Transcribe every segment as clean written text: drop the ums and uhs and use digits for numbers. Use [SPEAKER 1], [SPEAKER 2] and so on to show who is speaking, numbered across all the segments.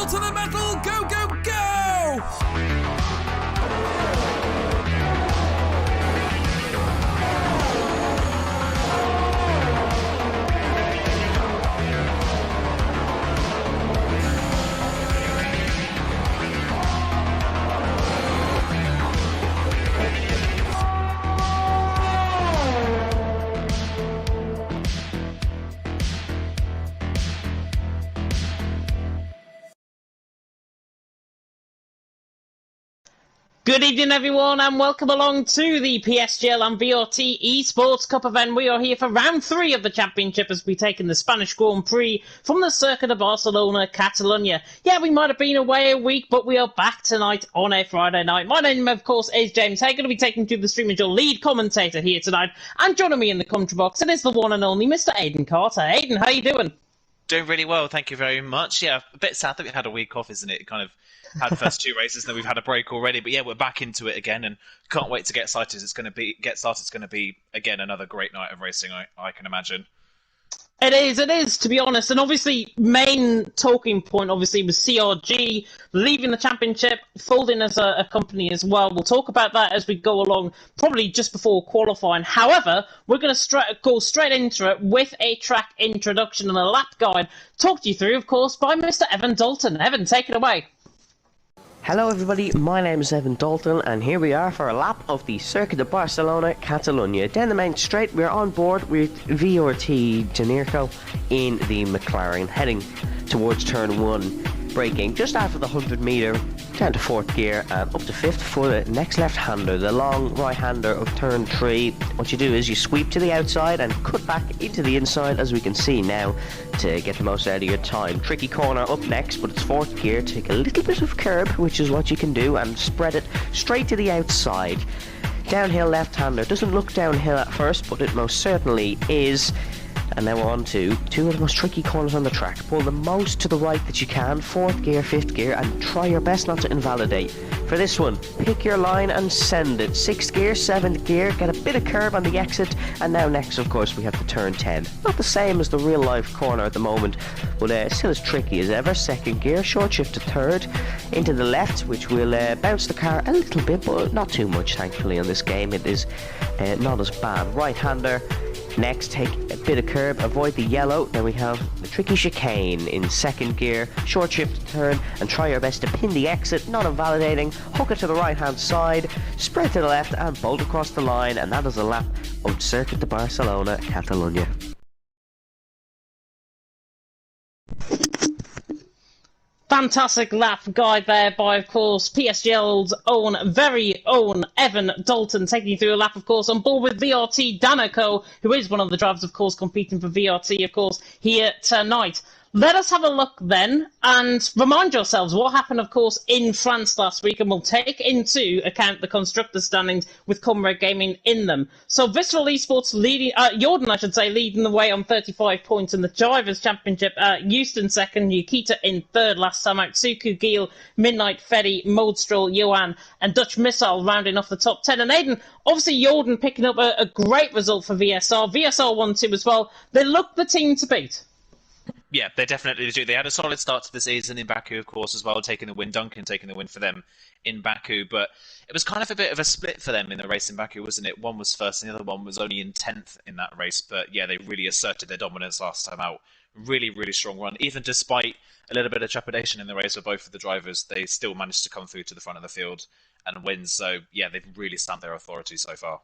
[SPEAKER 1] pedal to the metal, go, go, go!
[SPEAKER 2] Good evening, everyone, and welcome along to the PSGL and VRT Esports Cup event. We are here for round 3 of the championship as we take in the Spanish Grand Prix from the Circuit of Barcelona, Catalonia. Yeah, we might have been away a week, but we are back tonight on a Friday night. My name, of course, is James Hay. Going to be taking to the stream as your lead commentator here tonight. And joining me in the commentary box, it is the one and only Mr. Aidan Carter. Aidan, how you doing?
[SPEAKER 3] Doing really well, thank you very much. Yeah, a bit sad that we had a week off, isn't it? Kind of had the first 2 races, and then we've had a break already. But yeah, we're back into it again, and can't wait to get started. It's going to be again another great night of racing, I can imagine.
[SPEAKER 2] It is, to be honest. And obviously, main talking point, obviously, was CRG leaving the championship, folding as a company as well. We'll talk about that as we go along, probably just before qualifying. However, we're going to go straight into it with a track introduction and a lap guide, talked you through, of course, by Mr. Evan Dalton. Evan, take it away.
[SPEAKER 4] Hello everybody, my name is Evan Dalton and here we are for a lap of the Circuit of Barcelona, Catalonia. Down the main straight, we're on board with VRT Genirco in the McLaren, heading towards turn 1, braking just after the 100 metre, down to 4th gear and up to 5th for the next left-hander, the long right-hander of turn 3. What you do is you sweep to the outside and cut back into the inside, as we can see now, to get the most out of your time. Tricky corner up next, but it's 4th gear. Take a little bit of curb, which is what you can do, and spread it straight to the outside. Downhill left-hander. Doesn't look downhill at first, but it most certainly is. And now we're on to 2 of the most tricky corners on the track. Pull the most to the right that you can, 4th gear, 5th gear, and try your best not to invalidate. For this one, pick your line and send it. 6th gear, 7th gear, get a bit of curb on the exit, and now next, of course, we have the turn 10. Not the same as the real-life corner at the moment, but still as tricky as ever. 2nd gear, short shift to 3rd, into the left, which will bounce the car a little bit, but not too much, thankfully, in this game. It is not as bad. Right-hander. Next, take a bit of curb, avoid the yellow. Then we have the tricky chicane in 2nd gear, short shift to turn, and try your best to pin the exit, not invalidating. Hook it to the right hand side, spread to the left, and bolt across the line. And that is a lap of Circuit de Barcelona, Catalonia.
[SPEAKER 2] Fantastic lap guide there by, of course, PSGL's very own Evan Dalton, taking you through a lap, of course, on board with VRT Danico, who is one of the drivers, of course, competing for VRT, of course, here tonight. Let us have a look then and remind yourselves what happened, of course, in France last week, and we'll take into account the constructor standings with Comrade Gaming in them. So Visceral Esports leading, Jordan, I should say, leading the way on 35 points in the Drivers' Championship. Houston second, Nikita in third last time out, Suku, Giel, Midnight, Fetty, Modestroll, Johan, and Dutch Missile rounding off the top 10. And Aidan, obviously Jordan picking up a great result for VSR. VSR 1-2 as well. They look the team to beat.
[SPEAKER 3] Yeah, they definitely do. They had a solid start to the season in Baku, of course, as well, taking the win. Duncan taking the win for them in Baku. But it was kind of a bit of a split for them in the race in Baku, wasn't it? One was first and the other one was only in 10th in that race. But yeah, they really asserted their dominance last time out. Really, really strong run. Even despite a little bit of trepidation in the race for both of the drivers, they still managed to come through to the front of the field and win. So yeah, they've really stamped their authority so far.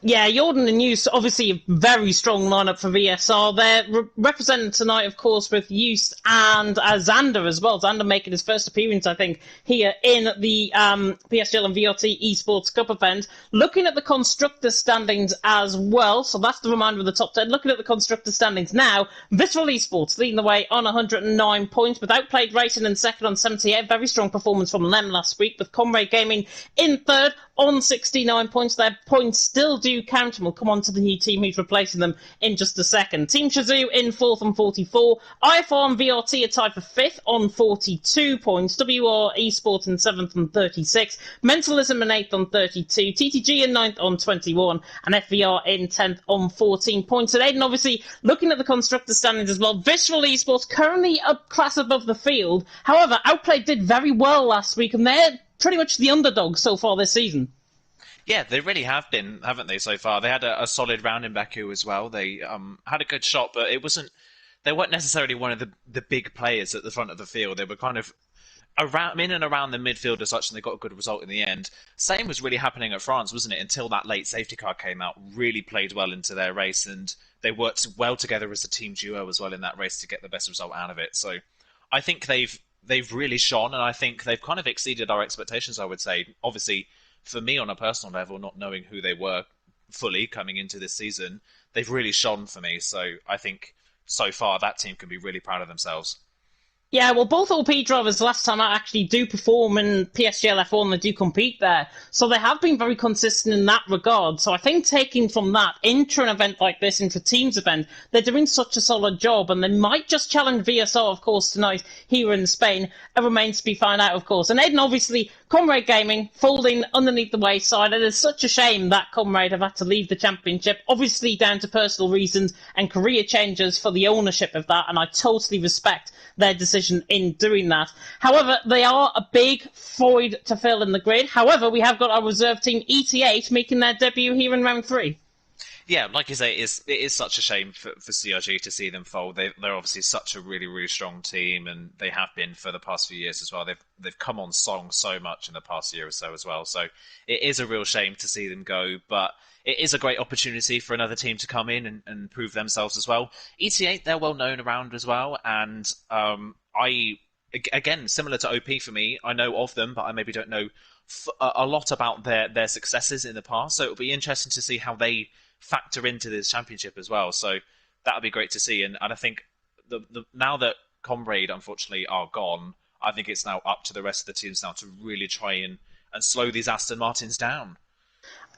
[SPEAKER 2] Yeah, Jordan and Hughes, obviously a very strong lineup for VSR. They're represented tonight, of course, with Hughes and Xander as well. Xander making his first appearance, I think, here in the PSGL and VRT Esports Cup event. Looking at the constructor standings as well, so that's the reminder of the top 10. Looking at the constructor standings now, Visceral Esports leading the way on 109 points, with Outplayed Racing in second on 78. Very strong performance from them last week, with Comrade Gaming in third on 69 points. Their points still still do count, and we'll come on to the team who's replacing them in just a second. Team Shazoo in 4th on 44. IFR and VRT are tied for 5th on 42 points. WR Esports in 7th on 36. Mentalism in 8th on 32. TTG in 9th on 21. And FVR in 10th on 14 points. And Aiden, obviously, looking at the constructor standings as well, Visceral Esports currently a class above the field. However, Outplay did very well last week, and they're pretty much the underdog so far this season.
[SPEAKER 3] Yeah, they really have been, haven't they, so far? They had a solid round in Baku as well. They had a good shot, but they weren't necessarily one of the big players at the front of the field. They were kind of in and around the midfield as such, and they got a good result in the end. Same was really happening at France, wasn't it? Until that late safety car came out, really played well into their race, and they worked well together as a team duo as well in that race to get the best result out of it. So I think they've really shone, and I think they've kind of exceeded our expectations, I would say. Obviously, for me on a personal level, not knowing who they were fully coming into this season, they've really shone for me. So I think so far that team can be really proud of themselves.
[SPEAKER 2] Yeah, well, both OP drivers last time out actually do perform in PSGL F1, they do compete there. So they have been very consistent in that regard. So I think taking from that into an event like this, into a teams event, they're doing such a solid job, and they might just challenge VSR, of course, tonight here in Spain. It remains to be found out, of course. And Aiden, obviously, Comrade Gaming folding underneath the wayside. It is such a shame that Comrade have had to leave the championship, obviously down to personal reasons and career changes for the ownership of that, and I totally respect their decision in doing that. However, they are a big void to fill in the grid. However, we have got our reserve team ET8 making their debut here in round 3.
[SPEAKER 3] Yeah, like you say, it is such a shame for CRG to see them fold. They're obviously such a really, really strong team, and they have been for the past few years as well. They've come on strong so much in the past year or so as well. So it is a real shame to see them go, but it is a great opportunity for another team to come in and prove themselves as well. ET8, they're well known around as well, and again, similar to OP for me, I know of them, but I maybe don't know a lot about their successes in the past. So it'll be interesting to see how they factor into this championship as well. So that would be great to see. And I think now that Comrade, unfortunately, are gone, I think it's now up to the rest of the teams now to really try and slow these Aston Martins down.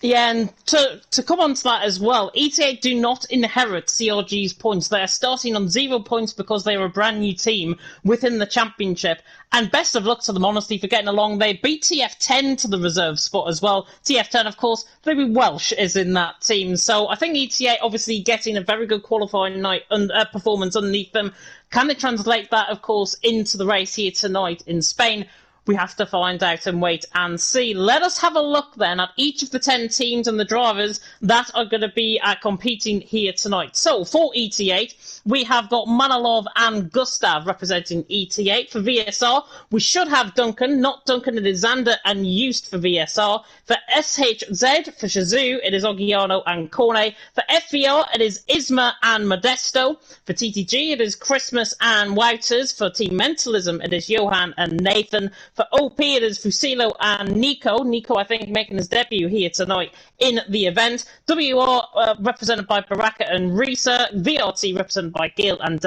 [SPEAKER 2] Yeah, and to come on to that as well, ET8 do not inherit CRG's points. They are starting on 0 points because they are a brand new team within the championship. And best of luck to them, honestly, for getting along. They beat TF10 to the reserve spot as well. TF10, of course, Louis Welsh is in that team. So I think ET8 obviously getting a very good qualifying night performance underneath them. Can they translate that, of course, into the race here tonight in Spain? We have to find out and wait and see. Let us have a look then at each of the 10 teams and the drivers that are going to be competing here tonight. So for ET8, we have got Manilov and Gustav representing ET8. For VSR, we should have Duncan. Not Duncan, it is Xander and Eust for VSR. For SHZ, for Shazoo, it is Ogiano and Corne. For FVR, it is Isma and Modesto. For TTG, it is Christmas and Wouters. For Team Mentalism, it is Johan and Nathan. For OP, it is Fusilo and Nico. Nico, I think, making his debut here tonight in the event. WR represented by Baraka and Risa. VRT represented by Gil and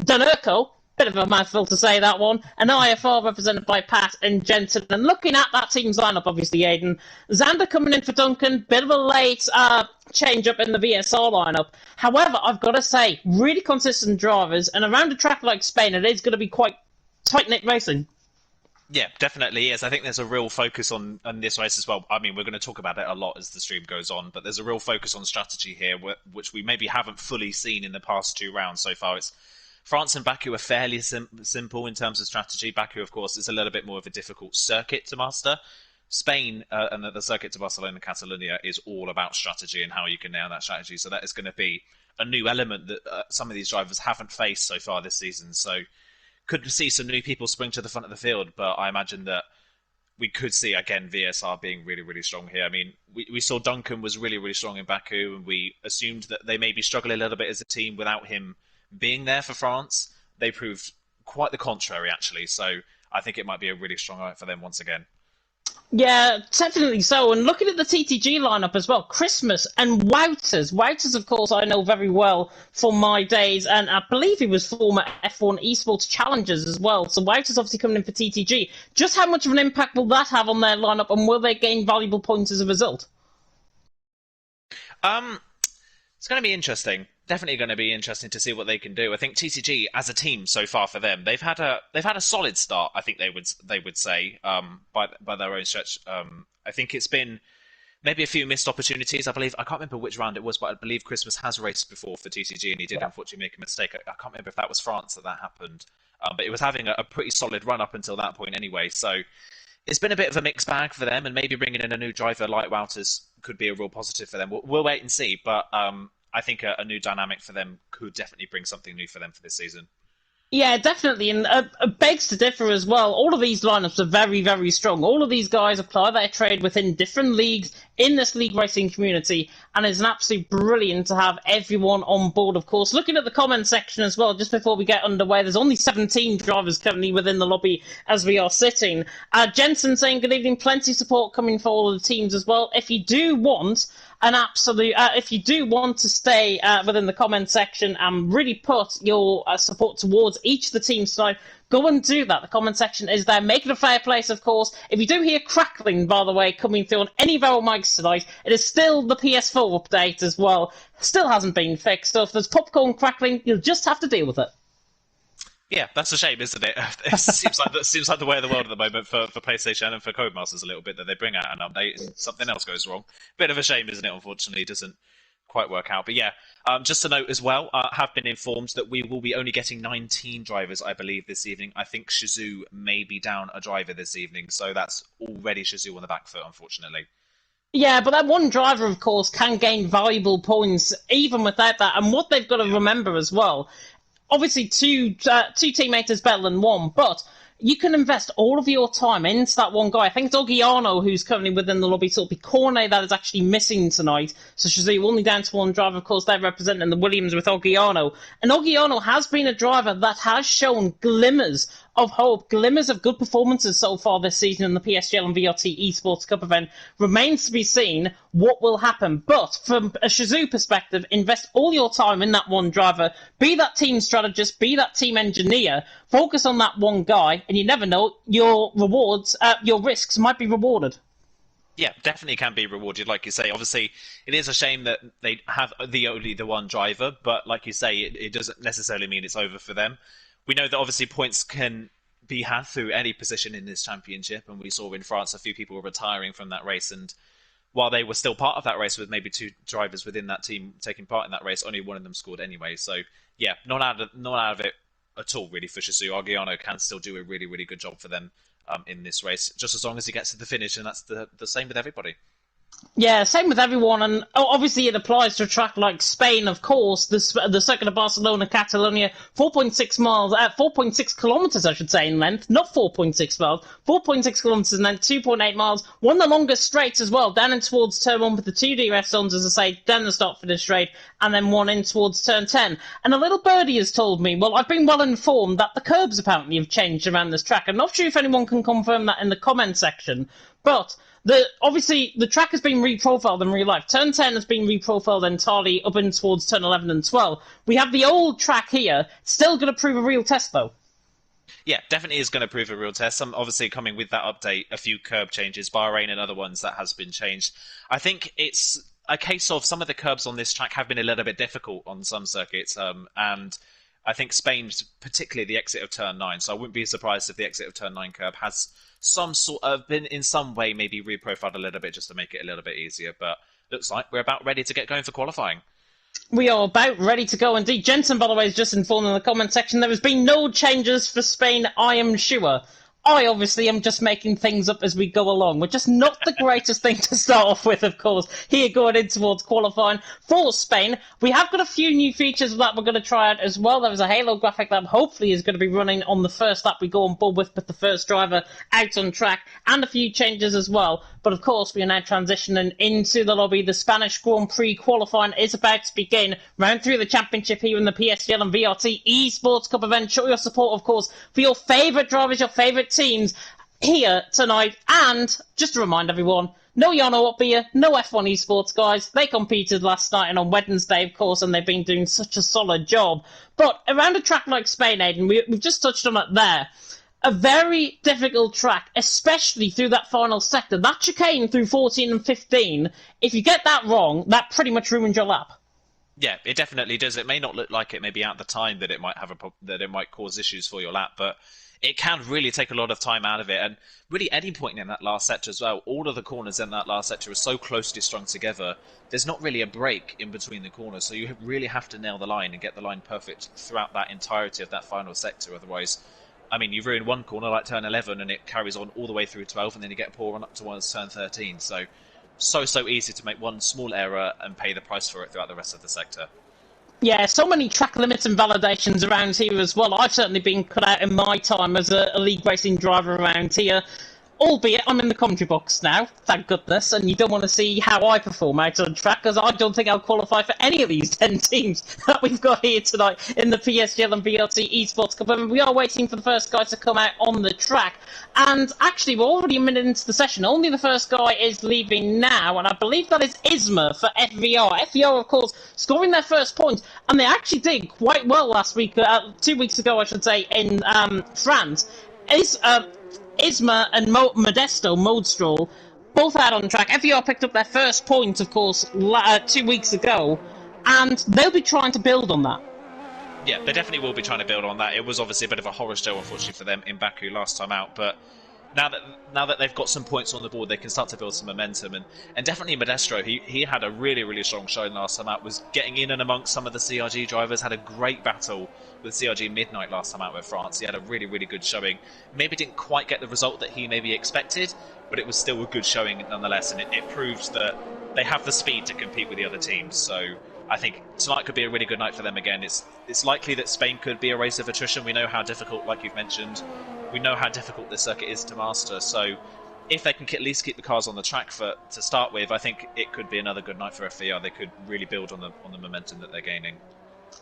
[SPEAKER 2] Dunurko. Bit of a mouthful to say that one. And IFR represented by Pat and Jensen. And looking at that team's lineup, obviously, Aiden, Xander coming in for Duncan. Bit of a late change up in the VSR lineup. However, I've got to say, really consistent drivers. And around a track like Spain, it is going to be quite tight-knit racing.
[SPEAKER 3] Yeah, definitely is. I think there's a real focus on this race as well. I mean, we're going to talk about it a lot as the stream goes on, but there's a real focus on strategy here, which we maybe haven't fully seen in the past 2 rounds so far. It's France and Baku are fairly simple in terms of strategy. Baku, of course, is a little bit more of a difficult circuit to master. Spain and the circuit to Barcelona and Catalonia is all about strategy and how you can nail that strategy. So that is going to be a new element that some of these drivers haven't faced so far this season. So could see some new people spring to the front of the field, but I imagine that we could see, again, VSR being really, really strong here. I mean, we saw Duncan was really, really strong in Baku, and we assumed that they maybe struggle a little bit as a team without him being there for France. They proved quite the contrary, actually, so I think it might be a really strong night for them once again.
[SPEAKER 2] Yeah, definitely so. And looking at the TTG lineup as well, Christmas and Wouters. Wouters, of course, I know very well from my days, and I believe he was former F1 Esports challengers as well. So Wouters obviously coming in for TTG. Just how much of an impact will that have on their lineup, and will they gain valuable points as a result?
[SPEAKER 3] It's going to be interesting. Definitely going to be interesting to see what they can do. I think TCG as a team so far for them, they've had a solid start. I think they would say by their own stretch. I think it's been maybe a few missed opportunities. I can't remember which round it was, but I believe Christmas has raced before for TCG, and he did unfortunately make a mistake. I can't remember if that was France that happened, but it was having a pretty solid run up until that point anyway. So it's been a bit of a mixed bag for them, and maybe bringing in a new driver like Wouters could be a real positive for them. We'll wait and see, but I think a new dynamic for them could definitely bring something new for them for this season.
[SPEAKER 2] Yeah, definitely, and begs to differ as well. All of these lineups are very, very strong. All of these guys apply their trade within different leagues in this league racing community, and it's an absolute brilliant to have everyone on board, of course. Looking at the comment section as well, just before we get underway, there's only 17 drivers currently within the lobby as we are sitting. Jensen saying, good evening, plenty of support coming for all of the teams as well. If you do want if you do want to stay within the comment section and really put your support towards each of the teams tonight, go and do that. The comment section is there. Make it a fair place, of course. If you do hear crackling, by the way, coming through on any of our mics tonight, it is still the PS4 update as well. Still hasn't been fixed. So if there's popcorn crackling, you'll just have to deal with it.
[SPEAKER 3] Yeah, that's a shame, isn't it? It seems like the way of the world at the moment for PlayStation and for Codemasters a little bit, that they bring out an update and something else goes wrong. Bit of a shame, isn't it? Unfortunately, it doesn't quite work out. But yeah, just to note as well, have been informed that we will be only getting 19 drivers, I believe, this evening. I think Shazoo may be down a driver this evening, so that's already Shazoo on the back foot, unfortunately.
[SPEAKER 2] Yeah, but that one driver, of course, can gain valuable points even without that. And what they've got to remember as well, obviously two teammates is better than one, but you can invest all of your time into that one guy. I think it's Ogiano who's currently within the lobby, so it'll be Cornet that is actually missing tonight. So Shazoo only down to one driver. Of course, they're representing the Williams with Ogiano. And Ogiano has been a driver that has shown glimmers of hope, glimmers of good performances so far this season in the PSGL and VRT Esports Cup event. Remains to be seen what will happen. But from a Shazoo perspective, invest all your time in that one driver. Be that team strategist, be that team engineer. Focus on that one guy, and you never know, your rewards, your risks might be rewarded.
[SPEAKER 3] Yeah, definitely can be rewarded, like you say. Obviously, it is a shame that they have only the one driver, but like you say, it doesn't necessarily mean it's over for them. We know that obviously points can be had through any position in this championship, and we saw in France a few people were retiring from that race, and while they were still part of that race with maybe two drivers within that team taking part in that race, only one of them scored anyway. So yeah, not out of it at all really for Shazoo. Argiano can still do a really, really good job for them in this race, just as long as he gets to the finish, and that's the same with everybody.
[SPEAKER 2] Yeah, same with everyone, and obviously it applies to a track like Spain, of course. The Circuit of Barcelona, Catalonia, 4.6 kilometres, I should say, in length. Not 4.6 miles, 4.6 kilometres in length, 2.8 miles. One of the longest straights as well, down in towards turn 1 with the 2 DRS zones, as I say, down the start for the straight, and then one in towards turn 10. And a little birdie has told me, well, I've been well informed that the curbs apparently have changed around this track. I'm not sure if anyone can confirm that in the comment section, but obviously, the track has been reprofiled in real life. Turn 10 has been reprofiled entirely up in towards turn 11 and 12. We have the old track here. Still going to prove a real test, though.
[SPEAKER 3] Yeah, definitely is going to prove a real test. Some obviously coming with that update, a few curb changes, Bahrain and other ones that has been changed. I think it's a case of some of the curbs on this track have been a little bit difficult on some circuits, and I think Spain's particularly the exit of turn 9. So I wouldn't be surprised if the exit of turn 9 curb has some sort of been in some way maybe reprofiled a little bit just to make it a little bit easier. But looks like we're about ready to get going for qualifying.
[SPEAKER 2] We are about ready to go indeed. Jensen, by the way, is just informed in the comment section there has been no changes for Spain, I am sure. I obviously am just making things up as we go along, which is not the greatest thing to start off with, of course, here going in towards qualifying for Spain. We have got a few new features that we're going to try out as well. There was a halo graphic that hopefully is going to be running on the first lap we go on board with the first driver out on track, and a few changes as well. But of course, we are now transitioning into the lobby. The Spanish Grand Prix qualifying is about to begin. Round 3 of the championship here in the PSGL and VRT Esports Cup event. Show your support, of course, for your favourite drivers, your favourite teams here tonight. And just to remind everyone, no Yano Opia, no F1 Esports guys. They competed last night and on Wednesday, of course, and they've been doing such a solid job. But around a track like Spain, Aidan, we've just touched on it there. a very difficult track, especially through that final sector. That chicane through 14 and 15, if you get that wrong, that pretty much ruins your lap.
[SPEAKER 3] Yeah, it definitely does. It may not look like it maybe at the time that it might that it might cause issues for your lap, but it can really take a lot of time out of it. And really, any point in that last sector as well, all of the corners in that last sector are so closely strung together. There's not really a break in between the corners, so you really have to nail the line and get the line perfect throughout that entirety of that final sector. Otherwise, I mean, you ruin one corner like turn 11 and it carries on all the way through 12, and then you get a poor run up towards turn 13. So easy to make one small error and pay the price for it throughout the rest of the sector.
[SPEAKER 2] Yeah, so many track limits and validations around here as well. I've certainly been cut out in my time as a league racing driver around here. Albeit, I'm in the commentary box now, thank goodness, and you don't want to see how I perform out on track, because I don't think I'll qualify for any of these 10 teams that we've got here tonight in the PSGL and VRT Esports Cup. And we are waiting for the first guy to come out on the track. And actually, we're already a minute into the session. Only the first guy is leaving now, and I believe that is Isma for FVR. FVR, of course, scoring their first point, and they actually did quite well last week, 2 weeks ago, I should say, in France. Isma and Modestal, both out on track. FVR picked up their first point, of course, 2 weeks ago, and they'll be trying to build on that.
[SPEAKER 3] Yeah, they definitely will be trying to build on that. It was obviously a bit of a horror show, unfortunately, for them in Baku last time out, but now that they've got some points on the board, they can start to build some momentum. And definitely Modestro, he had a really, really strong showing last time out, was getting in and amongst some of the CRG drivers, had a great battle with CRG Midnight last time out with France. He had a really, really good showing. Maybe didn't quite get the result that he maybe expected, but it was still a good showing nonetheless, and it proves that they have the speed to compete with the other teams. So I think tonight could be a really good night for them again. It's likely that Spain could be a race of attrition. We know how difficult, like you've mentioned, we know how difficult this circuit is to master. So if they can at least keep the cars on the track to start with, I think it could be another good night for FVR. They could really build on the momentum that they're gaining.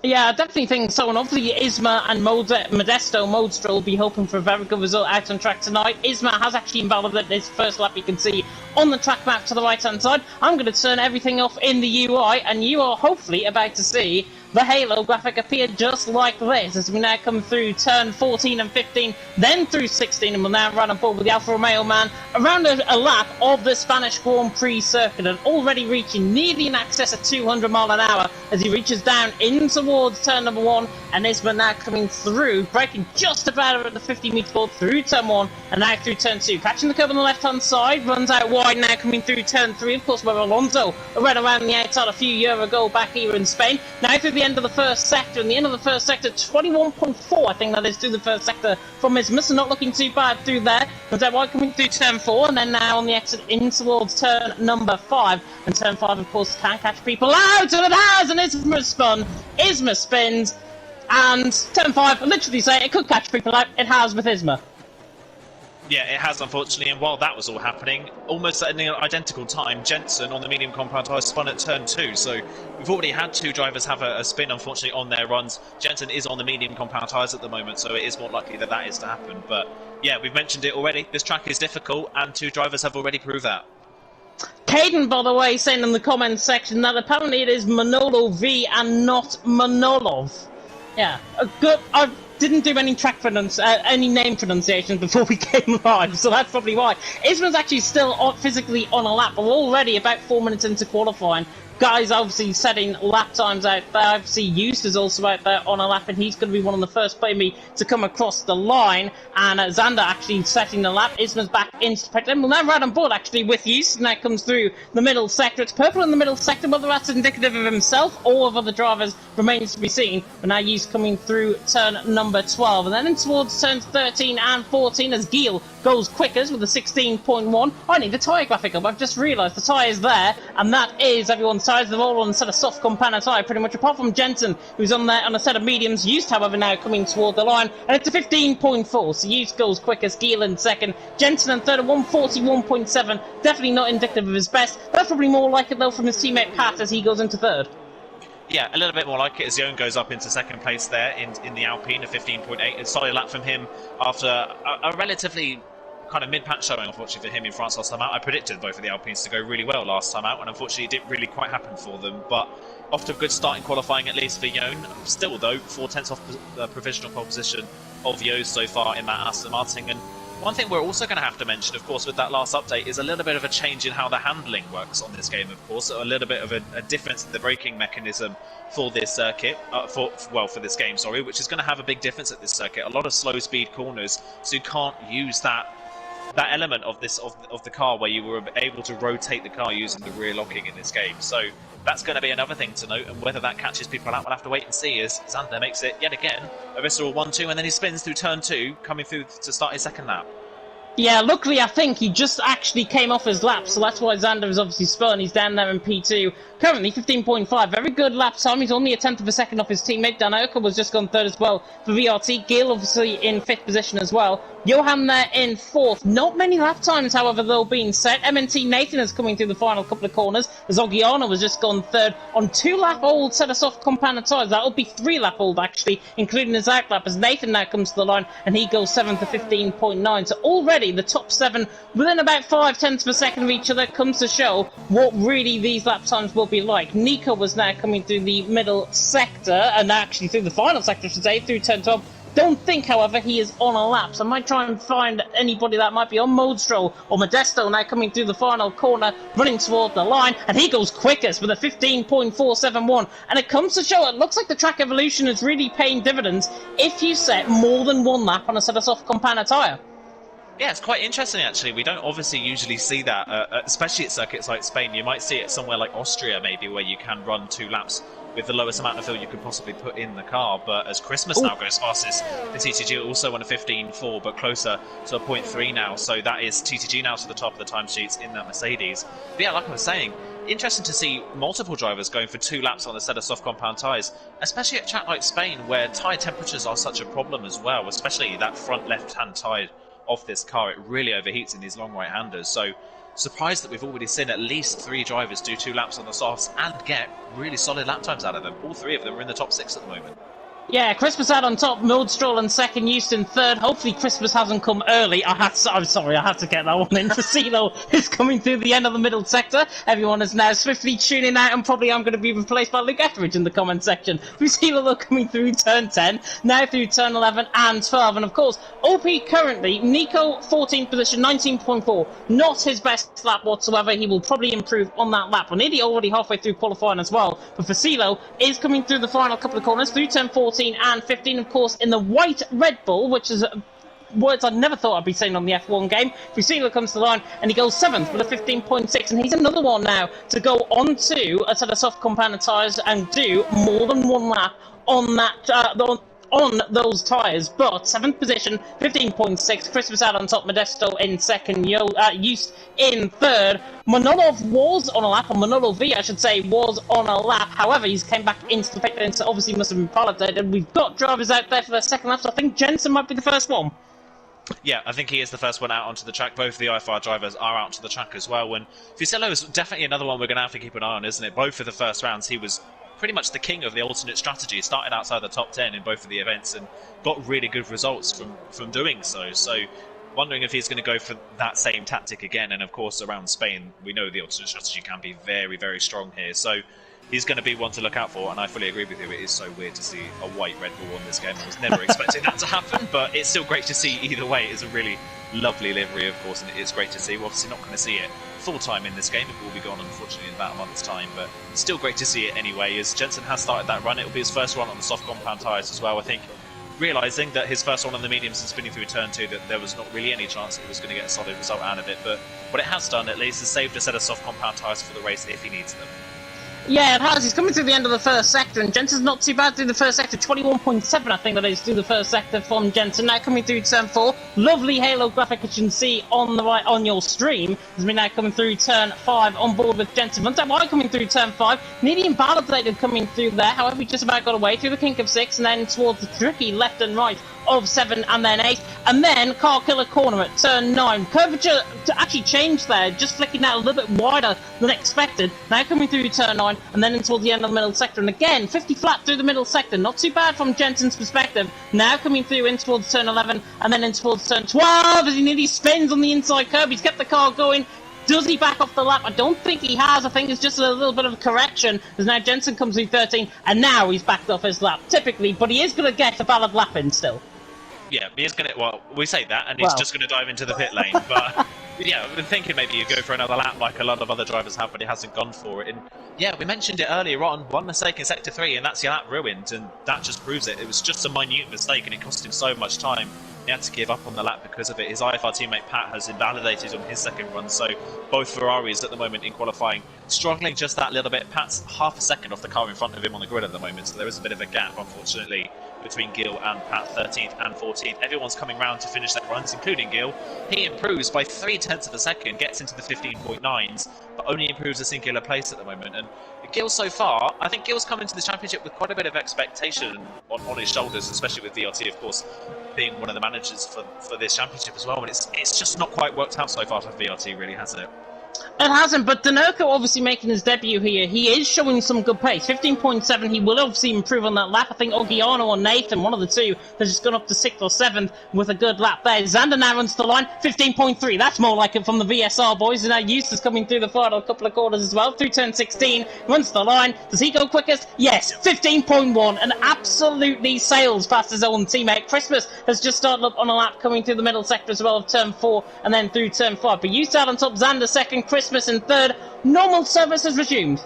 [SPEAKER 2] Yeah, I definitely think so. And obviously, Isma and Modestro will be hoping for a very good result out on track tonight. Isma has actually invalidated his first lap, you can see on the track map to the right-hand side. I'm going to turn everything off in the UI, and you are hopefully about to see the halo graphic appear just like this as we now come through turn 14 and 15, then through 16, and we'll now run aboard with the Alfa Romeo man around a lap of the Spanish Grand Prix circuit, and already reaching nearly in excess of 200 miles an hour as he reaches down in towards turn number 1, and Isma now coming through, braking just about at the 50-metre board through turn 1 and now through turn 2, catching the curve on the left-hand side, runs out wide now coming through turn 3, of course, where Alonso ran around the outside a few years ago back here in Spain. Now through the end of the first sector, and the end of the first sector, 21.4 I think that is through the first sector from Isma, so not looking too bad through there. Runs out wide coming through turn 4, and then now on the exit in towards turn number 5, and turn 5 of course can catch people out, and it has, and Isma spun. Isma spins, and turn 5, I literally say it could catch people out. It has with Isma.
[SPEAKER 3] Yeah, it has, unfortunately, and while that was all happening, almost at an identical time, Jensen on the medium compound tyre spun at turn 2, so we've already had two drivers have a spin, unfortunately, on their runs. Jensen is on the medium compound tyres at the moment, so it is more likely that is to happen, but yeah, we've mentioned it already, this track is difficult, and two drivers have already proved that.
[SPEAKER 2] Caden, by the way, saying in the comments section that apparently it is Manolo V and not Manolov. Yeah, good. I didn't do any any name pronunciations before we came live, so that's probably why. Isma's actually still physically on a lap. We're already about 4 minutes into qualifying. Guys obviously setting lap times out there. Obviously Eustace is also out there on a lap, and he's going to be one of the first maybe to come across the line. And Xander actually setting the lap. Isma's back into the pectorate. We'll now ride on board actually with Eustace, and that comes through the middle sector. It's purple in the middle sector, whether that's indicative of himself or of other drivers remains to be seen. But now Eustace coming through turn number 12, and then in towards turns 13 and 14 as Gil goes quickest with a 16.1. I need the tyre graphic up. I've just realised the tyre is there, and that is everyone's tyres. They're all on a set of soft compound tyre, pretty much, apart from Jensen, who's on there on a set of mediums. Used, however, now coming toward the line, and it's a 15.4. So Used goes quickest, Gil in second, Jensen in third at 141.7. Definitely not indicative of his best. That's probably more like it though from his teammate Pat as he goes into third.
[SPEAKER 3] Yeah, a little bit more like it as Jon goes up into second place there in the Alpine, a 15.8. A solid lap from him after a relatively kind of mid-patch showing, unfortunately, for him in France last time out. I predicted both of the Alpines to go really well last time out, and unfortunately it didn't really quite happen for them. But Off to a good start in qualifying, at least for Yon. Still, though, 4/10 off the provisional pole position of Yo so far in that Aston Martin. And one thing we're also going to have to mention, of course, with that last update is a little bit of a change in how the handling works on this game, of course. So a little bit of a difference in the braking mechanism for this circuit, for this game, sorry, which is going to have a big difference at this circuit. A lot of slow speed corners, so you can't use that element of the car where you were able to rotate the car using the rear locking in this game. So that's going to be another thing to note, and whether that catches people out, we'll have to wait and see, as Xander makes it yet again a visceral 1-2, and then he spins through turn 2, coming through to start his second lap.
[SPEAKER 2] Yeah, luckily I think he just actually came off his lap, so that's why Xander is obviously spun. He's down there in P2. Currently 15.5, very good lap time. He's only a tenth of a second off his teammate. Dan Oka was just gone third as well for VRT. Gil obviously in fifth position as well. Johan there in fourth. Not many lap times, however, though being set. MNT Nathan is coming through the final couple of corners. Zogiana was just gone third on 2-lap-old set of soft compound tyres. That'll be 3-lap-old actually, including his outlap, as Nathan now comes to the line and he goes 7th to 15.9. So already the top 7 within about 5/10 of a second of each other comes to show what really these lap times will be like. Nico was now coming through the middle sector, and actually through the final sector, I should say, through turn 12. Don't think, however, he is on a lap, so I might try and find anybody that might be on Modestroll or Modesto now coming through the final corner, running toward the line, and he goes quickest with a 15.471. And it comes to show, it looks like the track evolution is really paying dividends if you set more than one lap on a set of soft compound tyre.
[SPEAKER 3] Yeah, it's quite interesting, actually. We don't obviously usually see that, especially at circuits like Spain. You might see it somewhere like Austria, maybe, where you can run 2 laps with the lowest amount of fuel you could possibly put in the car. But as Christmas now goes fastest, the TTG also on a 15.4, but closer to a 0.3 now. So that is TTG now to the top of the timesheets in that Mercedes. But yeah, like I was saying, interesting to see multiple drivers going for 2 laps on a set of soft compound tyres, especially at a track like Spain, where tyre temperatures are such a problem as well, especially that front left-hand tyre of this car. It really overheats in these long right-handers. So surprised that we've already seen at least 3 drivers do 2 laps on the softs and get really solid lap times out of them. All 3 of them are in the top 6 at the moment.
[SPEAKER 2] Yeah, Christmas out on top, Mildstroll in second, Houston third. Hopefully Christmas hasn't come early. I'm sorry, I have to get that one in. Facilo is coming through the end of the middle sector. Everyone is now swiftly tuning out, and probably I'm going to be replaced by Luke Etheridge in the comment section. Facilo though coming through turn 10, now through turn 11 and 12. And of course, OP currently, Nico 14th position, 19.4. Not his best lap whatsoever. He will probably improve on that lap. We're nearly already halfway through qualifying as well. But Facilo is coming through the final couple of corners, through turn 14 and 15, of course, in the white Red Bull, which is words I never thought I'd be saying on the F1 game. Fusila comes to the line and he goes 7th with a 15.6, and he's another one now to go on to a set of soft compound tyres and do more than one lap on that on those tyres. But 7th position, 15.6, Christmas out on top, Modesto in second, Youst in third. Manolov was on a lap, or Manolo V, I should say, was on a lap. However, he's came back into the pit lane, so obviously must have been piloted. We've got drivers out there for their second lap, so I think Jensen might be the first one.
[SPEAKER 3] Yeah, I think he is the first one out onto the track. Both of the IFR drivers are out to the track as well. And Fusillo is definitely another one we're going to have to keep an eye on, isn't it? Both of the first rounds, he was pretty much the king of the alternate strategy. Started outside the top 10 in both of the events and got really good results from doing so. So wondering if he's going to go for that same tactic again. And of course, around Spain, we know the alternate strategy can be very, very strong here. So he's going to be one to look out for, and I fully agree with you. It is so weird to see a white Red Bull on this game. I was never expecting that to happen, but it's still great to see either way. It's a really lovely livery, of course, and it is great to see. We're obviously not going to see it full-time in this game. It will be gone, unfortunately, in about a month's time, but still great to see it anyway, as Jensen has started that run. It will be his first run on the soft compound tyres as well, I think, realising that his first one on the mediums and spinning through turn 2, that there was not really any chance he was going to get a solid result out of it, but what it has done, at least, is saved a set of soft compound tyres for the race if he needs them.
[SPEAKER 2] Yeah, it has. He's coming through the end of the first sector, and Jensen's not too bad through the first sector. 21.7, I think that is, through the first sector from Jensen. Now coming through turn 4. Lovely halo graphic, as you can see on the right on your stream. As we now coming through turn 5 on board with Jensen. Van Dijk coming through turn 5. Nearly invalidated coming through there. However, he just about got away through the kink of 6, and then towards the tricky left and right of 7 and then 8, and then car killer corner at turn 9. Curvature to actually change there, just flicking out a little bit wider than expected. Now coming through turn 9 and then in towards the end of the middle sector, and again 50 flat through the middle sector, not too bad from Jensen's perspective. Now coming through in towards turn 11 and then in towards turn 12 as he nearly spins on the inside curb. He's kept the car going Does he back off the lap? I don't think he has. I think it's just a little bit of a correction, as now Jensen comes through 13, and now he's backed off his lap, typically, but he is going to get a valid lap in still.
[SPEAKER 3] Yeah, he is going to, well, we say that, and he's just going to dive into the pit lane, but yeah, I've been thinking maybe you go for another lap like a lot of other drivers have, but he hasn't gone for it. And yeah, we mentioned it earlier on, one mistake in Sector 3, and that's your lap ruined, and that just proves it. It was just a minute mistake, and it cost him so much time. He had to give up on the lap because of it. His IFR teammate Pat has invalidated on his second run, so both Ferraris at the moment in qualifying struggling just that little bit. Pat's half a second off the car in front of him on the grid at the moment, so there is a bit of a gap, unfortunately, between Gil and Pat, 13th and 14th. Everyone's coming round to finish their runs, including Gil. He improves by 0.3 of a second, gets into the 15.9s, but only improves a singular place at the moment. And Gil so far, I think Gil's come into the championship with quite a bit of expectation on his shoulders, especially with VRT, of course, being one of the managers for this championship as well. And it's just not quite worked out so far for VRT, really, has it?
[SPEAKER 2] It hasn't, but Danerko obviously making his debut here. He is showing some good pace. 15.7, he will obviously improve on that lap. I think Ogiano or Nathan, one of the two, has just gone up to 6th or 7th with a good lap there. Xander now runs the line, 15.3. That's more like it from the VSR boys. And now Eustace coming through the final couple of quarters as well. Through turn 16, runs the line. Does he go quickest? Yes, 15.1. And absolutely sails past his own teammate. Christmas has just started up on a lap coming through the middle sector as well of turn 4 and then through turn 5. But Eustace on top, Xander second, Christmas in third. Normal service has resumed.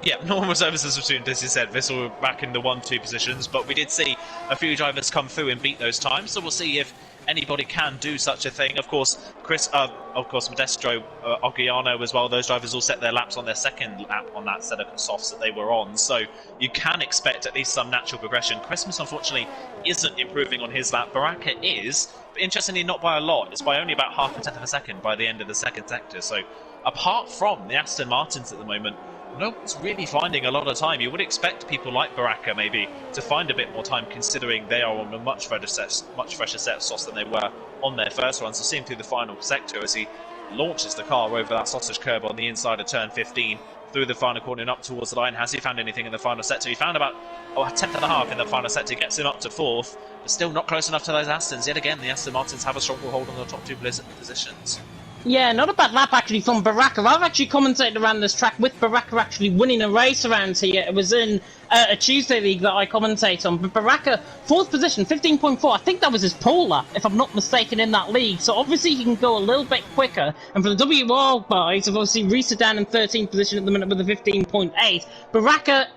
[SPEAKER 3] Yeah, normal service has resumed, as you said. Vissel back in the 1-2 positions, but we did see a few drivers come through and beat those times, so we'll see if anybody can do such a thing. Of course, Modestro, Ogiano as well, those drivers all set their laps on their second lap on that set of softs that they were on, so you can expect at least some natural progression. Christmas, unfortunately, isn't improving on his lap. Baraka is, but interestingly not by a lot. It's by only about 0.5 of a second by the end of the second sector, so apart from the Aston Martins at the moment, no one's really finding a lot of time. You would expect people like Baraka maybe to find a bit more time, considering they are on a much fresher set of softs than they were on their first run. So see him through the final sector as he launches the car over that sausage curb on the inside of turn 15 through the final corner and up towards the line. Has he found anything in the final sector? He found about a tenth and a half in the final sector, gets him up to 4th, but still not close enough to those Astons. Yet again, the Aston Martins have a stronghold on the top 2 positions.
[SPEAKER 2] Yeah, not a bad lap actually from Baraka. I've actually commentated around this track with Baraka actually winning a race around here. It was in a Tuesday league that I commentate on. But Baraka, 4th position, 15.4. I think that was his pole lap, if I'm not mistaken, in that league. So obviously he can go a little bit quicker. And for the WR guys, I've obviously Risa down in 13th position at the minute with a 15.8. Baraka,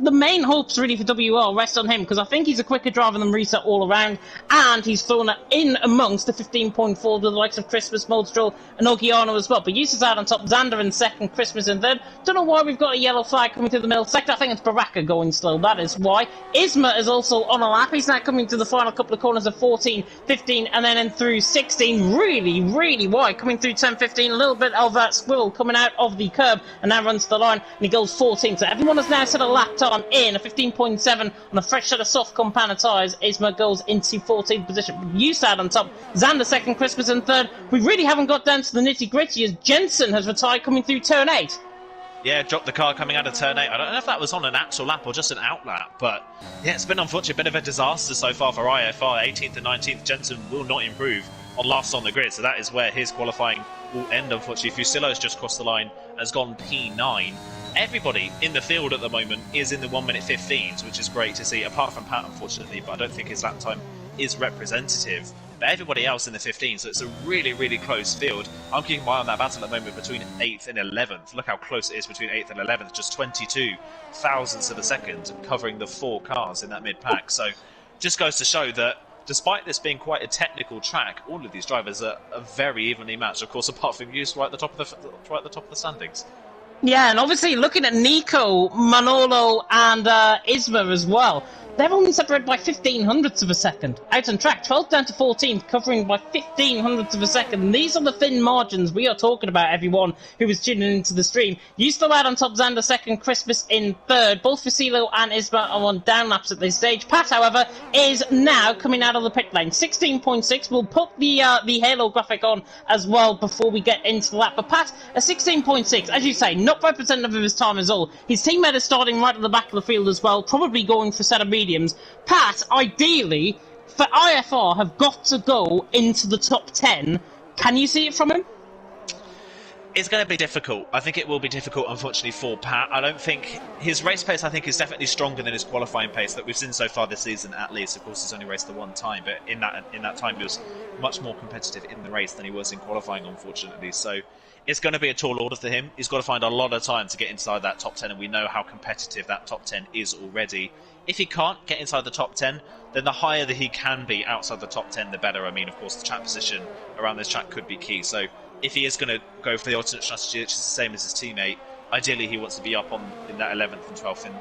[SPEAKER 2] the main hopes really for WR rest on him, because I think he's a quicker driver than Risa all around. And he's thrown it in amongst the 15.4 with the likes of Christmas, Moldstrol and Ogiano as well. But Eustace out on top, Xander in second, Christmas in third. Don't know why we've got a yellow flag coming through the middle sector. I think it's Baraka going slow, that is why. Isma is also on a lap. He's now coming to the final couple of corners of 14, 15, and then in through 16. Really, really wide. Coming through 10, 15, a little bit of that squirrel coming out of the curb, and now runs the line, and he goes 14. So everyone has now set a lap time in, a 15.7 on a fresh set of soft compound tyres. Isma goes into 14th position. Usad on top, Xander second, Christmas in third. We really haven't got down to the nitty-gritty as Jensen has retired coming through turn 8.
[SPEAKER 3] Yeah, dropped the car coming out of turn 8. I don't know if that was on an actual lap or just an out lap, but yeah, it's been unfortunately a bit of a disaster so far for IFR. 18th and 19th, Jensen will not improve on last on the grid, so that is where his qualifying will end, unfortunately. Fusillo's just crossed the line, has gone P9. Everybody in the field at the moment is in the 1 minute 15s, which is great to see, apart from Pat, unfortunately, but I don't think his lap time is representative. But everybody else in the 15, so it's a really, really close field. I'm keeping my eye on that battle at the moment between 8th and 11th. Look how close it is between 8th and 11th, just 22 thousandths of a second covering the 4 cars in that mid-pack. So just goes to show that despite this being quite a technical track, all of these drivers are very evenly matched, of course, apart from Hughes right at the top of the standings.
[SPEAKER 2] Yeah, and obviously looking at Nico, Manolo, and Isma as well. They're only separated by 1500ths of a second. Out on track, 12th down to 14th, covering by 1500ths of a second. And these are the thin margins we are talking about, everyone who is tuning into the stream. Used to out on top, Xander second, Christmas in third. Both Vasilo and Isma are on down laps at this stage. Pat, however, is now coming out of the pit lane. 16.6. We'll put the halo graphic on as well before we get into the lap. But Pat, a 16.6, as you say, not representative of his time as all. His teammate is starting right at the back of the field as well, probably going for set of mediums. Pat, ideally, for IFR, have got to go into the top 10. Can you see it from him?
[SPEAKER 3] It's going to be difficult. I think it will be difficult, unfortunately, for Pat. I don't think his race pace, I think, is definitely stronger than his qualifying pace that we've seen so far this season, at least. Of course, he's only raced the one time, but in that time, he was much more competitive in the race than he was in qualifying, unfortunately. So it's going to be a tall order for him. He's got to find a lot of time to get inside that top 10, and we know how competitive that top 10 is already. If he can't get inside the top 10, then the higher that he can be outside the top 10, the better. I mean, of course, the track position around this track could be key. So if he is going to go for the alternate strategy, which is the same as his teammate, ideally he wants to be up in that 11th and 12th in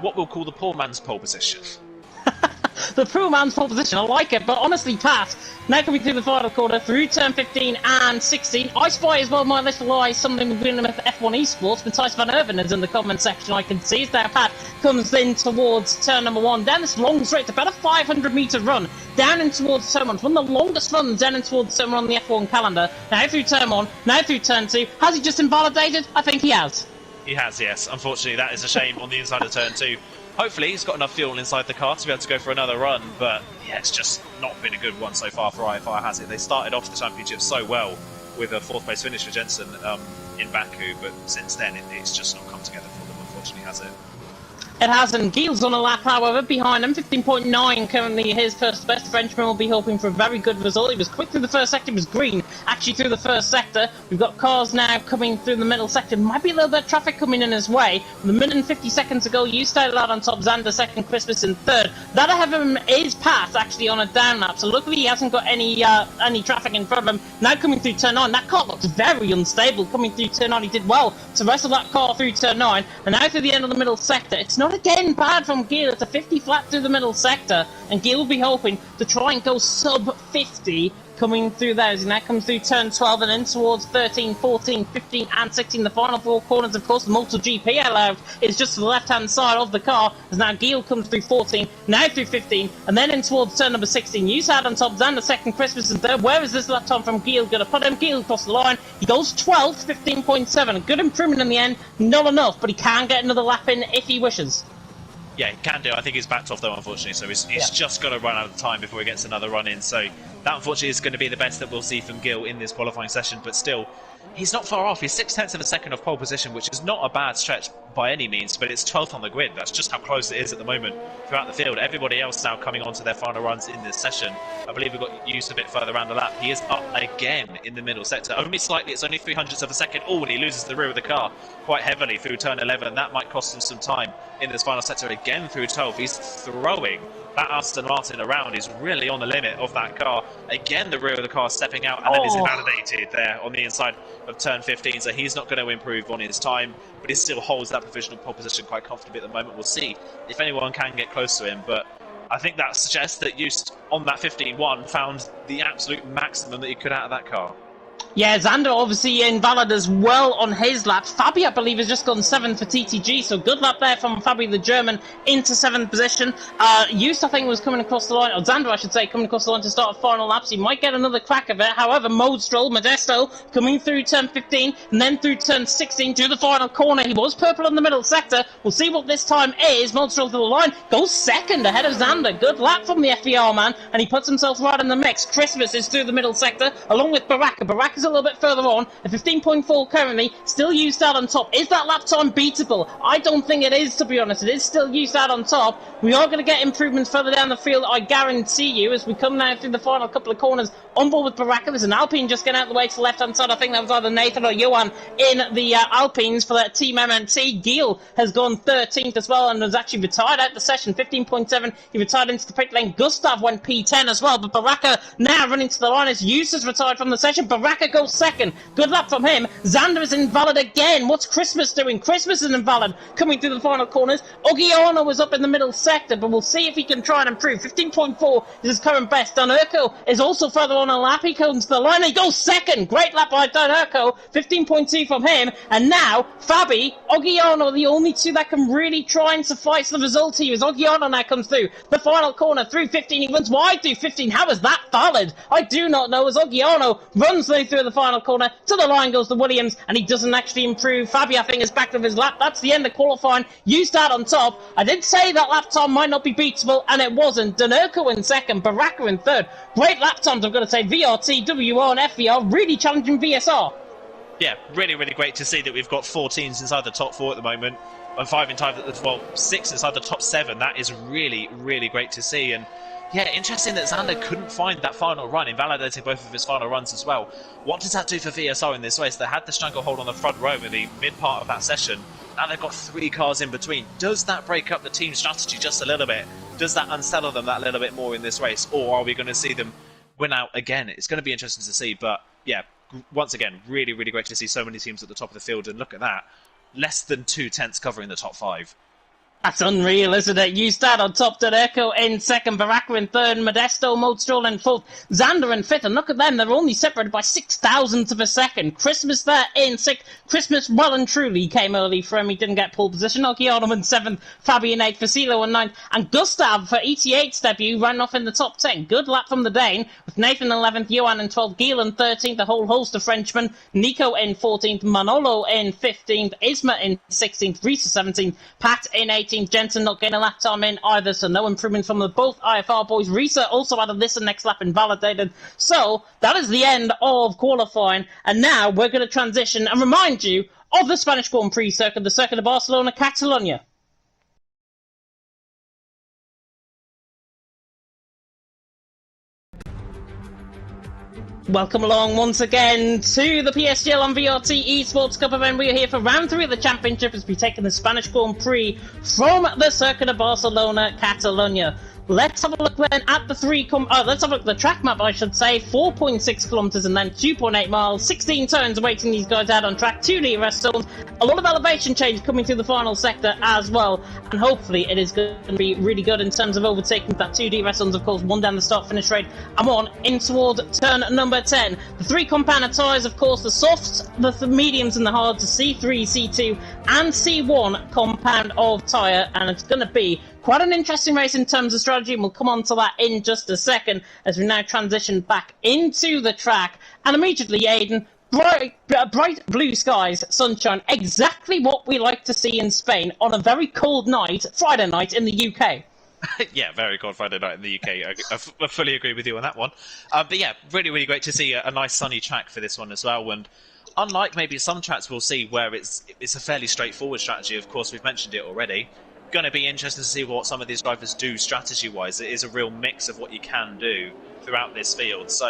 [SPEAKER 3] what we'll call the poor man's pole position.
[SPEAKER 2] The poor man's pole position, I like it, but honestly, Pat, now coming through the final corner, through turn 15 and 16, I spy as well my little eye something between them at F1 Esports. Matthijs van Erven is in the comment section, I can see. As now Pat comes in towards turn number 1, down this long straight, about a 500-metre run, down in towards turn 1. It's one of the longest runs down in towards turn 1 on the F1 calendar. Now through turn 1, now through turn 2. Has he just invalidated? I think he has.
[SPEAKER 3] He has, yes. Unfortunately, that is a shame on the inside of turn 2. Hopefully he's got enough fuel inside the car to be able to go for another run, but yeah, it's just not been a good one so far for IFR, has it? They started off the championship so well with a 4th place finish for Jensen in Baku, but since then it's just not come together for them, unfortunately, has it?
[SPEAKER 2] It hasn't. Gilles on a lap, however, behind him. 15.9 currently his first best. Frenchman will be hoping for a very good result. He was quick through the first sector. He was green, actually, through the first sector. We've got cars now coming through the middle sector. Might be a little bit of traffic coming in his way. With a minute and 50 seconds ago, you started out on top. Xander second, Christmas in third. That ahead of him is Pat, actually, on a down lap. So luckily he hasn't got any traffic in front of him. Now coming through turn 9. That car looks very unstable. Coming through turn 9, he did well to wrestle that car through turn 9. And now through the end of the middle sector. It's not again bad from Gilles. It's a 50 flat through the middle sector, and Gilles will be hoping to try and go sub 50 coming through there as he now comes through turn 12 and in towards 13, 14, 15 and 16. The final 4 corners, of course, the MotoGP layout is just to the left hand side of the car as now Gilles comes through 14, now through 15 and then in towards turn number 16. Usad on top, Xander second, Christmas in third. Where is this lap time from Gilles going to put him? Gilles across the line, he goes 12th, 15.7. A good improvement in the end, not enough, but he can get another lap in if he wishes.
[SPEAKER 3] Yeah, he can do. I think he's backed off, though, unfortunately, so he's just got to run out of time before he gets another run in. So that, unfortunately, is going to be the best that we'll see from Gilles in this qualifying session. But still, he's not far off. He's 0.6 of a second off pole position, which is not a bad stretch by any means, but it's 12th on the grid. That's just how close it is at the moment throughout the field. Everybody else now coming on to their final runs in this session. I believe we've got used a bit further around the lap. He is up again in the middle sector. Only slightly. It's only 0.03 of a second. Oh, and he loses the rear of the car quite heavily through turn 11. That might cost him some time in this final sector again through 12. He's throwing that Aston Martin around. Is really on the limit of that car. Again, the rear of the car stepping out, and then he's invalidated there on the inside of turn 15. So he's not going to improve on his time, but he still holds that provisional pole position quite comfortably at the moment. We'll see if anyone can get close to him, but I think that suggests that Just on that 15-1 found the absolute maximum that he could out of that car.
[SPEAKER 2] Yeah, Xander obviously invalid as well on his lap. Fabi, I believe, has just gone 7th for TTG, so good lap there from Fabi the German into 7th position. Just, I think, was coming across the line, or Xander, I should say, coming across the line to start a final lap, so he might get another crack of it. However, Modesto coming through turn 15 and then through turn 16 to the final corner. He was purple in the middle sector. We'll see what this time is. Modesto to the line, goes second ahead of Xander. Good lap from the FBR man, and he puts himself right in the mix. Christmas is through the middle sector, along with Baraka. Baraka's a little bit further on, at 15.4 currently, still used out on top. Is that lap time beatable? I don't think it is, to be honest. It is still used out on top. We are going to get improvements further down the field, I guarantee you, as we come now through the final couple of corners on board with Baraka. There's an Alpine just getting out of the way to the left-hand side. I think that was either Nathan or Johan in the Alpines for that Team MNT. Gilles has gone 13th as well and has actually retired out the session, 15.7. He retired into the pit lane. Gustav went P10 as well, but Baraka now running to the line as Eustace retired from the session. Baraka goes second. Good luck from him. Xander is invalid again. What's Christmas doing? Christmas is invalid. Coming through the final corners. Ogiano was up in the middle sector, but we'll see if he can try and improve. 15.4 is his current best. Dan Urkel is also further on a lap. He comes to the line. He goes second. Great lap by Dan Urkel. 15.2 from him. And now, Fabi, Ogiano, the only two that can really try and suffice the result here. As Ogiano now comes through the final corner through 15. He runs wide through 15. How is that valid? I do not know. As Ogiano runs through the final corner, to the line goes the Williams, and he doesn't actually improve. Fabi, I think, is back of his lap. That's the end of qualifying. Used that on top. I did say that lap time might not be beatable, and it wasn't. Danerko in second, Baraka in third. Great lap times, I've got to say. VRT, WR, and FVR really challenging VSR.
[SPEAKER 3] Yeah, really, really great to see that we've got 4 teams inside the top 4 at the moment, and 5 inside well, 6 inside the top 7. That is really, really great to see. And yeah, interesting that Xander couldn't find that final run, invalidating both of his final runs as well. What does that do for VSR in this race? They had the stranglehold on the front row in the mid part of that session. Now they've got 3 cars in between. Does that break up the team strategy just a little bit? Does that unsettle them that little bit more in this race? Or are we going to see them win out again? It's going to be interesting to see. But yeah, once again, really, really great to see so many teams at the top of the field. And look at that, less than 2 tenths covering the top 5.
[SPEAKER 2] That's unreal, isn't it? You start on top, Dereko in second, Baraka in third, Modesto, Moldstrål in fourth, Xander in fifth, and look at them, they're only separated by 6,000th of a second. Christmas there in sixth. Christmas well and truly came early for him, he didn't get pole position. Okiano in seventh, Fabian eighth, Facilo in ninth, and Gustav for ET8's debut ran off in the top 10. Good lap from the Dane, with Nathan in 11th, Johan in 12th, Giel in 13th, a whole host of Frenchmen, Nico in 14th, Manolo in 15th, Isma in 16th, Reese 17th, Pat in 18th, Jensen not getting a lap time in either, so no improvement from the both IFR boys. Risa also had a listen next lap invalidated. So that is the end of qualifying, and now we're going to transition and remind you of the Spanish Grand Prix circuit, the Circuit of Barcelona, Catalonia. Welcome along once again to the PSGL on VRT Esports Cup event. We are here for round 3 of the championship as we take in the Spanish Grand Prix from the Circuit of Barcelona, Catalonia. Let's have a look then at the let's have a look at the track map, I should say. 4.6 kilometres and then 2.8 miles. 16 turns awaiting these guys out on track. 2 DRS zones. A lot of elevation change coming through the final sector as well. And hopefully it is going to be really good in terms of overtaking that 2 DRS zones, of course. 1 down the start-finish straight. I'm on in towards turn number 10. The 3 compound tyres, of course, the softs, the mediums and the hards, the C3, C2 and C1 compound of tyre. And it's going to be quite an interesting race in terms of strategy, and we'll come on to that in just a second as we now transition back into the track. And immediately, Aiden, bright blue skies, sunshine, exactly what we like to see in Spain on a very cold night, Friday night in the UK.
[SPEAKER 3] Yeah, very cold Friday night in the UK. I fully agree with you on that one. But yeah, really, really great to see a nice sunny track for this one as well. And unlike maybe some tracks we'll see where it's a fairly straightforward strategy, of course, we've mentioned it already. Going to be interesting to see what some of these drivers do strategy-wise. It is a real mix of what you can do throughout this field. So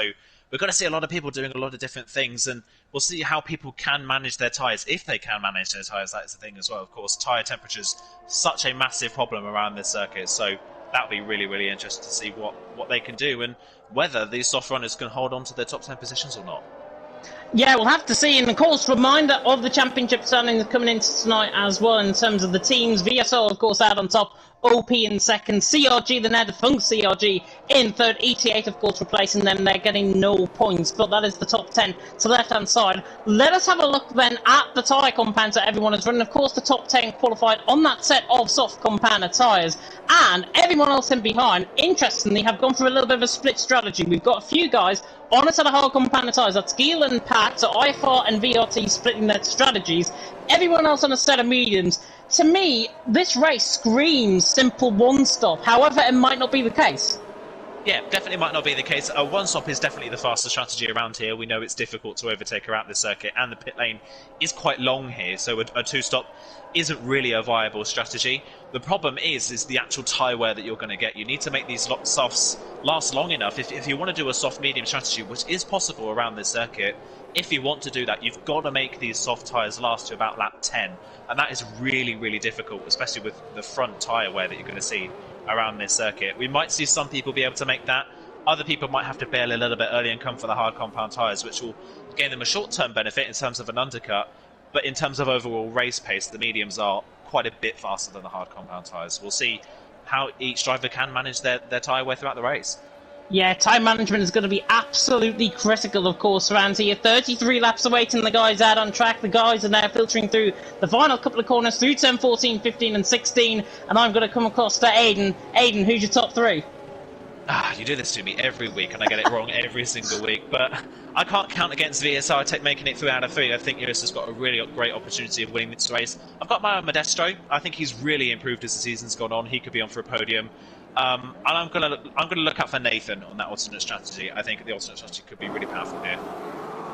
[SPEAKER 3] we're going to see a lot of people doing a lot of different things, and we'll see how people can manage their tyres, if they can manage their tyres. That's the thing as well, of course. Tyre temperature's such a massive problem around this circuit, so that'll be really, really interesting to see what they can do and whether these soft runners can hold on to their top 10 positions or not.
[SPEAKER 2] Yeah, we'll have to see. And of course, reminder of the championship standings coming into tonight as well in terms of the teams. VSO, of course, out on top. OP in second. CRG, the now defunct CRG, in third. ET8, of course, replacing them. They're getting no points, but that is the top 10 to the left-hand side. Let us have a look then at the tyre compounds that everyone has run. Of course, the top 10 qualified on that set of soft compounder tyres. And everyone else in behind, interestingly, have gone for a little bit of a split strategy. We've got a few guys on a set of hard compounder tyres. That's Giel and Pat, so IFR and VRT splitting their strategies. Everyone else on a set of mediums. To me, this race screams simple one-stop. However, it might not be the case.
[SPEAKER 3] Yeah, definitely might not be the case. A one-stop is definitely the fastest strategy around here. We know it's difficult to overtake around the circuit, and the pit lane is quite long here, so a two-stop isn't really a viable strategy. The problem is the actual tyre wear that you're going to get. You need to make these softs last long enough. If you want to do a soft-medium strategy, which is possible around this circuit, if you want to do that, you've got to make these soft tyres last to about lap 10. And that is really, really difficult, especially with the front tyre wear that you're going to see around this circuit. We might see some people be able to make that. Other people might have to bail a little bit early and come for the hard compound tyres, which will gain them a short-term benefit in terms of an undercut. But in terms of overall race pace, the mediums are quite a bit faster than the hard compound tyres. We'll see how each driver can manage their tyre wear throughout the race.
[SPEAKER 2] Yeah, time management is going to be absolutely critical, of course, around here. 33 laps awaiting the guys out on track. The guys are now filtering through the final couple of corners through turn 14, 15 and 16. And I'm going to come across to Aiden. Aiden, who's your top 3?
[SPEAKER 3] You do this to me every week, and I get it wrong every single week. But I can't count against VSR making it 3 out of 3. I think Iris has got a really great opportunity of winning this race. I've got my own Modesto. I think he's really improved as the season's gone on. He could be on for a podium. And I'm gonna look out for Nathan on that alternate strategy. I think the alternate strategy could be really powerful here.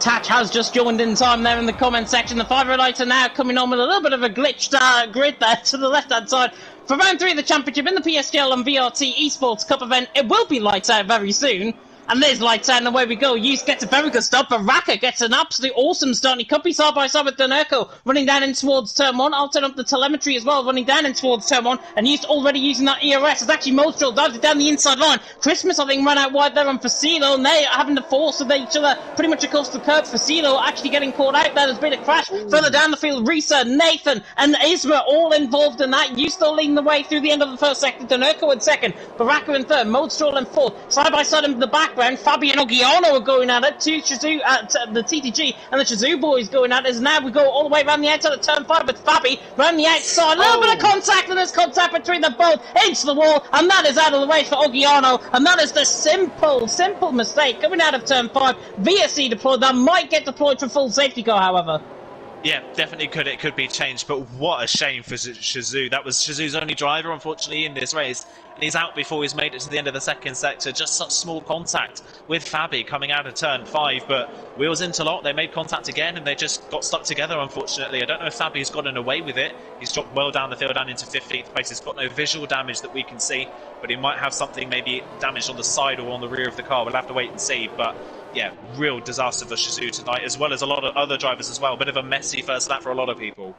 [SPEAKER 2] Tatch has just joined in time there in the comment section. The 5 lights are now coming on with a little bit of a glitched grid there to the left-hand side. For round 3 of the championship in the PSGL and VRT Esports Cup event, it will be lights out very soon. And there's lights out and away we go. Use gets a very good stop, but Raka gets an absolutely awesome start. He could be side by side with Donerko, running down in towards turn 1. I'll turn up the telemetry as well, running down in towards turn 1. And used already using that ERS. It's actually Mostrel dives it down the inside line. Christmas, I think, ran out wide there on Facilo, and they are having to force with each other pretty much across the curb. Facilo actually getting caught out there. There's been a crash. Further down the field, Risa, Nathan, and Isma all involved in that. You still leading the way through the end of the first sector. Donerko in second, Baraka in third, Mostrel in fourth. Side by side in the background, Fabi and Ogiano are going at it. The TTG and the Shazoo boys going at it. As now we go all the way around the outside of turn 5 with Fabi around the outside. A little bit of contact, and there's contact between them both into the wall, and that is out of the way for Ogiano. And that is the simple mistake coming out of turn 5. VSC deployed. That might get deployed for full safety car, however.
[SPEAKER 3] Yeah, definitely could. It could be changed, but what a shame for Shazoo. That was Shazoo's only driver, unfortunately, in this race. And he's out before he's made it to the end of the second sector. Just such small contact with Fabi coming out of turn 5, but wheels interlock. They made contact again, and they just got stuck together, unfortunately. I don't know if Fabi's gotten away with it. He's dropped well down the field, down into 15th place. He's got no visual damage that we can see, but he might have something maybe damaged on the side or on the rear of the car. We'll have to wait and see, but yeah, real disaster for Shazoo tonight, as well as a lot of other drivers as well. A bit of a messy first lap for a lot of people.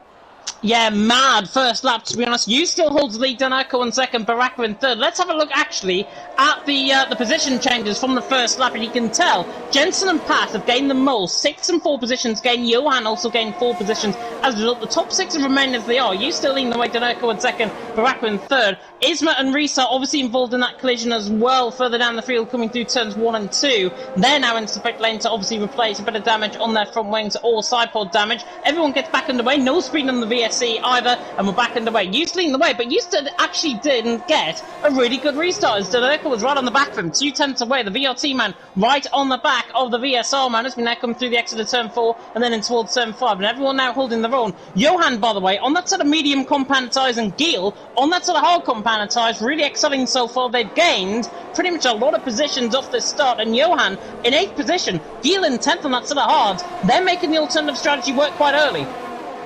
[SPEAKER 2] Yeah, mad first lap, to be honest. You still holds the lead, Danako in second, Baraka in third. Let's have a look, actually, at the position changes from the first lap, and you can tell Jensen and Pat have gained the most. 6 and 4 positions gained. Johan also gained 4 positions. As a result, the top 6 have remained as they are. You still leading the way, Danako in second, Baraka in third. Isma and Risa obviously involved in that collision as well, further down the field, coming through turns 1 and 2. They're now into the pit lane to obviously replace a bit of damage on their front wings or side pod damage. Everyone gets back underway. No speed on the VSC either, and we're back underway. Used leading the way, but used to actually didn't get a really good restart as Donerko was right on the back of him, 2/10 away. The VRT man right on the back of the VSR man as we now come through the exit of turn 4 and then in towards turn 5, and everyone now holding their own. Johan, by the way, on that sort of medium compound tyres, and Gil on that sort of hard compound tyres, really exciting so far. They've gained pretty much a lot of positions off this start, and Johan in 8th position, Gil in 10th on that sort of hard. They're making the alternative strategy work quite early.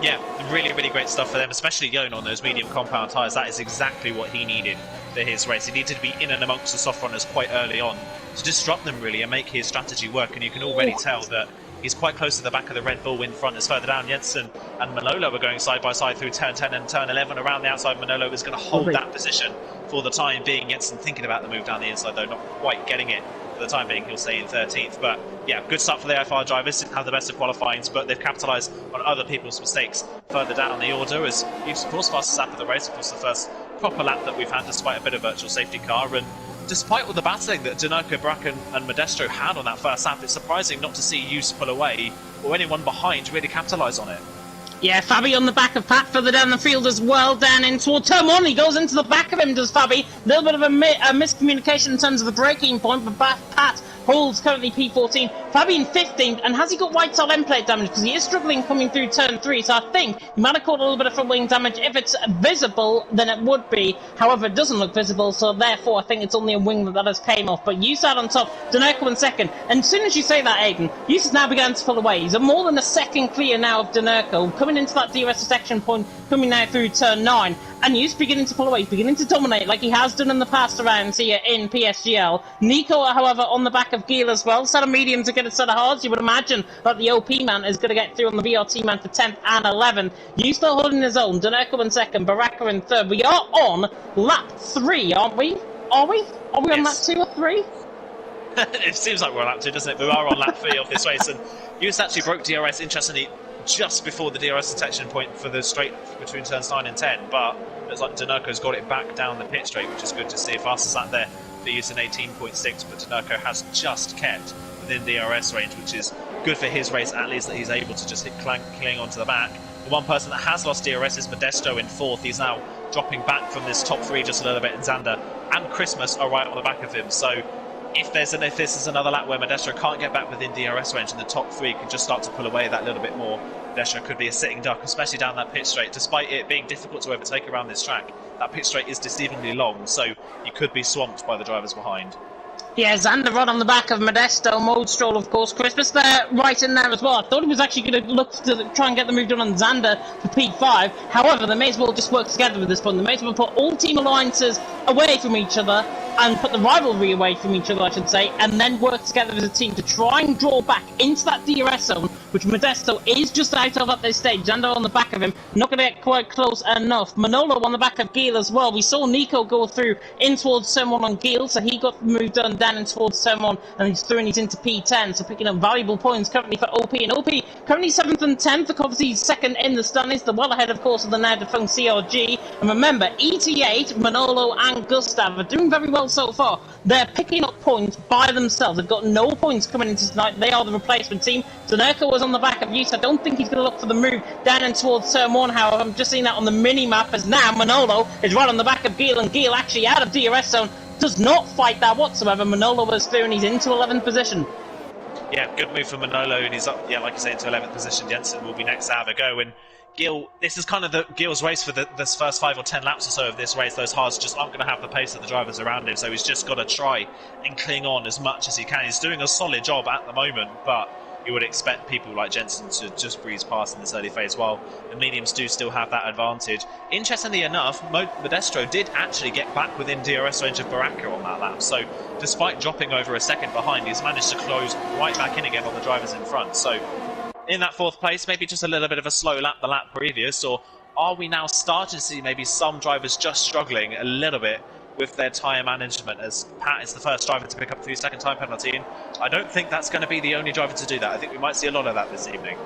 [SPEAKER 3] Yeah, really, really great stuff for them, especially going on those medium compound tyres. That is exactly what he needed for his race. He needed to be in and amongst the soft runners quite early on to disrupt them, really, and make his strategy work. And you can already tell that he's quite close to the back of the Red Bull in front. As further down, Jensen and Manolo are going side by side through turn 10 and turn 11. Around the outside, Manolo is going to hold that position for the time being. Jensen thinking about the move down the inside, though, not quite getting it. For the time being, he'll stay in 13th. But yeah, good start for the IFR drivers. Didn't have the best of qualifyings, but they've capitalised on other people's mistakes further down the order. As Youth's, of course, fastest lap of the race. Of course, the first proper lap that we've had, despite a bit of virtual safety car. And despite all the battling that Donerko, Bracken and Modestro had on that first lap, it's surprising not to see Youth pull away or anyone behind really capitalise on it.
[SPEAKER 2] Yeah, Fabi on the back of Pat further down the field as well, down in toward turn 1. He goes into the back of him, does Fabi. A little bit of a miscommunication in terms of the braking point, but Pat holds currently P14. Fabi in 15th, and has he got white tail end plate damage? Because he is struggling coming through turn 3, so I think he might have caught a little bit of front wing damage. If it's visible, then it would be. However, it doesn't look visible, so therefore I think it's only a wing that has came off. But Yusad on top, Donerko in second. And as soon as you say that, Aiden, Yusad now began to pull away. He's more than a second clear now of Donerko, coming into that DRS detection point, coming now through turn 9. And Yus beginning to pull away, beginning to dominate like he has done in the past rounds here in PSGL. Nico, however, on the back of Gil as well. Set of mediums to get a set of hards. You would imagine that the OP man is going to get through on the VRT man for 10th and 11th. Yus still holding his own. Donerko in second, Baraka in third. We are on lap 3, aren't we? Are we? Are we on lap 2 or 3?
[SPEAKER 3] It seems like we're on lap 2, doesn't it? We are on lap 3 of this race, and Yus actually broke DRS, interestingly, just before the DRS detection point for the straight between turns 9 and 10, but it's like Donerko's got it back down the pit straight, which is good to see. Fastest lap there for use in 18.6, but Donerko has just kept within DRS range, which is good for his race, at least that he's able to just cling onto the back. The one person that has lost DRS is Modesto in 4th. He's now dropping back from this top 3 just a little bit, and Xander and Christmas are right on the back of him. So if this is another lap where Modesto can't get back within DRS range and the top 3 can just start to pull away that little bit more, Modesto could be a sitting duck, especially down that pit straight. Despite it being difficult to overtake around this track, that pit straight is deceivingly long, so you could be swamped by the drivers behind.
[SPEAKER 2] Yeah, Xander right on the back of Modesto, Modestroll, of course. Christmas there, right in there as well. I thought he was actually going to look to try and get the move done on Xander for P5. However, they may as well just work together at this point. They may as well put all team alliances away from each other and put the rivalry away from each other, I should say, and then work together as a team to try and draw back into that DRS zone, which Modesto is just out of at this stage. Xander on the back of him, not going to get quite close enough. Manolo on the back of Gil as well. We saw Nico go through in towards someone on Gil, so he got the move done down in towards someone, and he's through and he's into P10, so picking up valuable points currently for OP. And OP currently 7th and 10th, obviously second in the standings, the well ahead, of course, of the now defunct CRG. And remember, ET8, Manolo, and Gustav are doing very well so far. They're picking up points by themselves. They've got no points coming into tonight. They are the replacement team. Danerko was on the back of Use. I don't think he's going to look for the move down and towards Turn 1. However, I'm just seeing that on the mini-map as now Manolo is right on the back of Gil, and Gil actually out of DRS zone. Does not fight that whatsoever. Manolo was through and he's into 11th position.
[SPEAKER 3] Yeah, good move for Manolo, and he's up, like I say, into 11th position. Jensen will be next to have a go, and Gil, this is kind of Gil's race for this first 5 or 10 laps or so of this race. Those hards just aren't going to have the pace of the drivers around him, so he's just got to try and cling on as much as he can. He's doing a solid job at the moment, but you would expect people like Jensen to just breeze past in this early phase, while the mediums do still have that advantage. Interestingly enough, Modestro did actually get back within DRS range of Baraka on that lap, so despite dropping over a second behind, he's managed to close right back in again on the drivers in front. So in that 4th place, maybe just a little bit of a slow lap the lap previous, or are we now starting to see maybe some drivers just struggling a little bit with their tyre management, as Pat is the first driver to pick up the 2-second time penalty, and I don't think that's going to be the only driver to do that. I think we might see a lot of that this evening.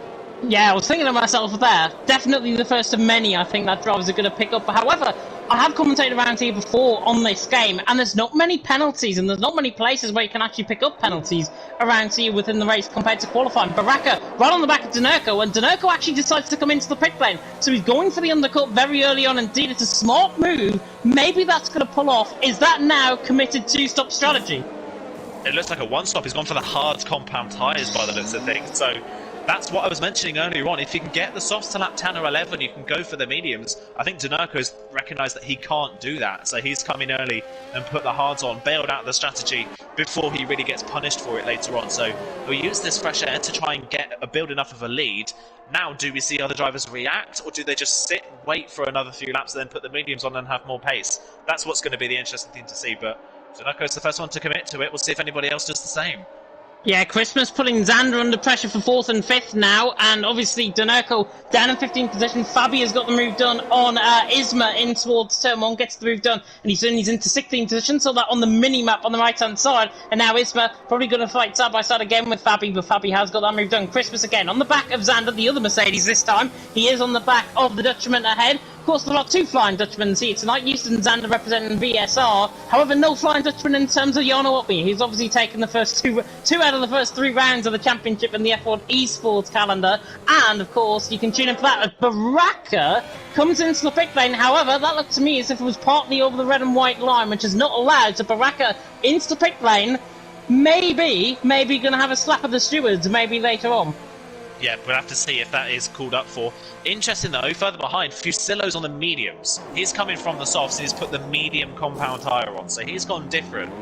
[SPEAKER 2] Yeah, I was thinking of myself there. Definitely the first of many I think that drivers are going to pick up. However, I have commentated around here before on this game, and there's not many penalties, and there's not many places where you can actually pick up penalties around here within the race compared to qualifying. Baraka right on the back of Danerko, and Danerko actually decides to come into the pit lane, so he's going for the undercut very early on. Indeed, it's a smart move. Maybe that's going to pull off. Is that now committed 2-stop strategy?
[SPEAKER 3] It looks like a 1-stop. He's gone for the hard compound tyres by the looks of things, so that's what I was mentioning earlier on. If you can get the softs to lap 10 or 11, you can go for the mediums. I think Danerko's recognised that he can't do that, so he's come in early and put the hards on, bailed out the strategy before he really gets punished for it later on. So he'll use this fresh air to try and build enough of a lead. Now, do we see other drivers react, or do they just sit and wait for another few laps and then put the mediums on and have more pace? That's what's going to be the interesting thing to see, but Danerko's the first one to commit to it. We'll see if anybody else does the same.
[SPEAKER 2] Yeah, Christmas putting Xander under pressure for 4th and 5th now, and obviously Danerko down in 15th position. Fabi has got the move done on Isma in towards Turn 1, gets the move done, and he's into 16th position, so that on the mini-map on the right-hand side, and now Isma probably going to fight side-by-side again with Fabi, but Fabi has got that move done. Christmas again on the back of Xander, the other Mercedes this time. He is on the back of the Dutchman ahead. Of course, there are 2 Flying Dutchmen here tonight. Houston Xander representing VSR. However, no Flying Dutchman in terms of Jarno Opmi. He's obviously taken the first two out of the first 3 rounds of the championship in the F1 Esports calendar. And, of course, you can tune in for that as Baraka comes into the pit lane. However, that looked to me as if it was partly over the red and white line, which is not allowed. So Baraka into the pit lane. Maybe going to have a slap of the stewards maybe later on.
[SPEAKER 3] Yeah, we'll have to see if that is called up for. Interesting though, further behind, Fusillo's on the mediums. He's coming from the softs and he's put the medium compound tyre on, so he's gone different.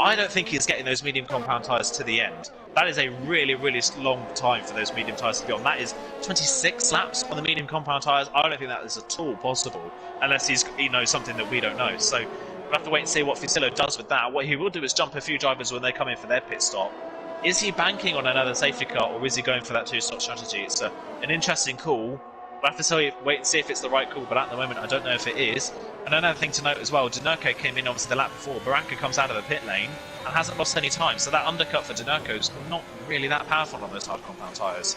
[SPEAKER 3] I don't think he's getting those medium compound tyres to the end. That is a really, really long time for those medium tyres to be on. That is 26 laps on the medium compound tyres. I don't think that is at all possible, unless he knows something that we don't know. So we'll have to wait and see what Fusillo does with that. What he will do is jump a few drivers when they come in for their pit stop. Is he banking on another safety car, or is he going for that 2-stop strategy? It's an interesting call. We'll have to wait and see if it's the right call, but at the moment I don't know if it is. And another thing to note as well, Danerko came in obviously the lap before. Baraka comes out of the pit lane and hasn't lost any time, so that undercut for Danerko is not really that powerful on those hard compound tyres.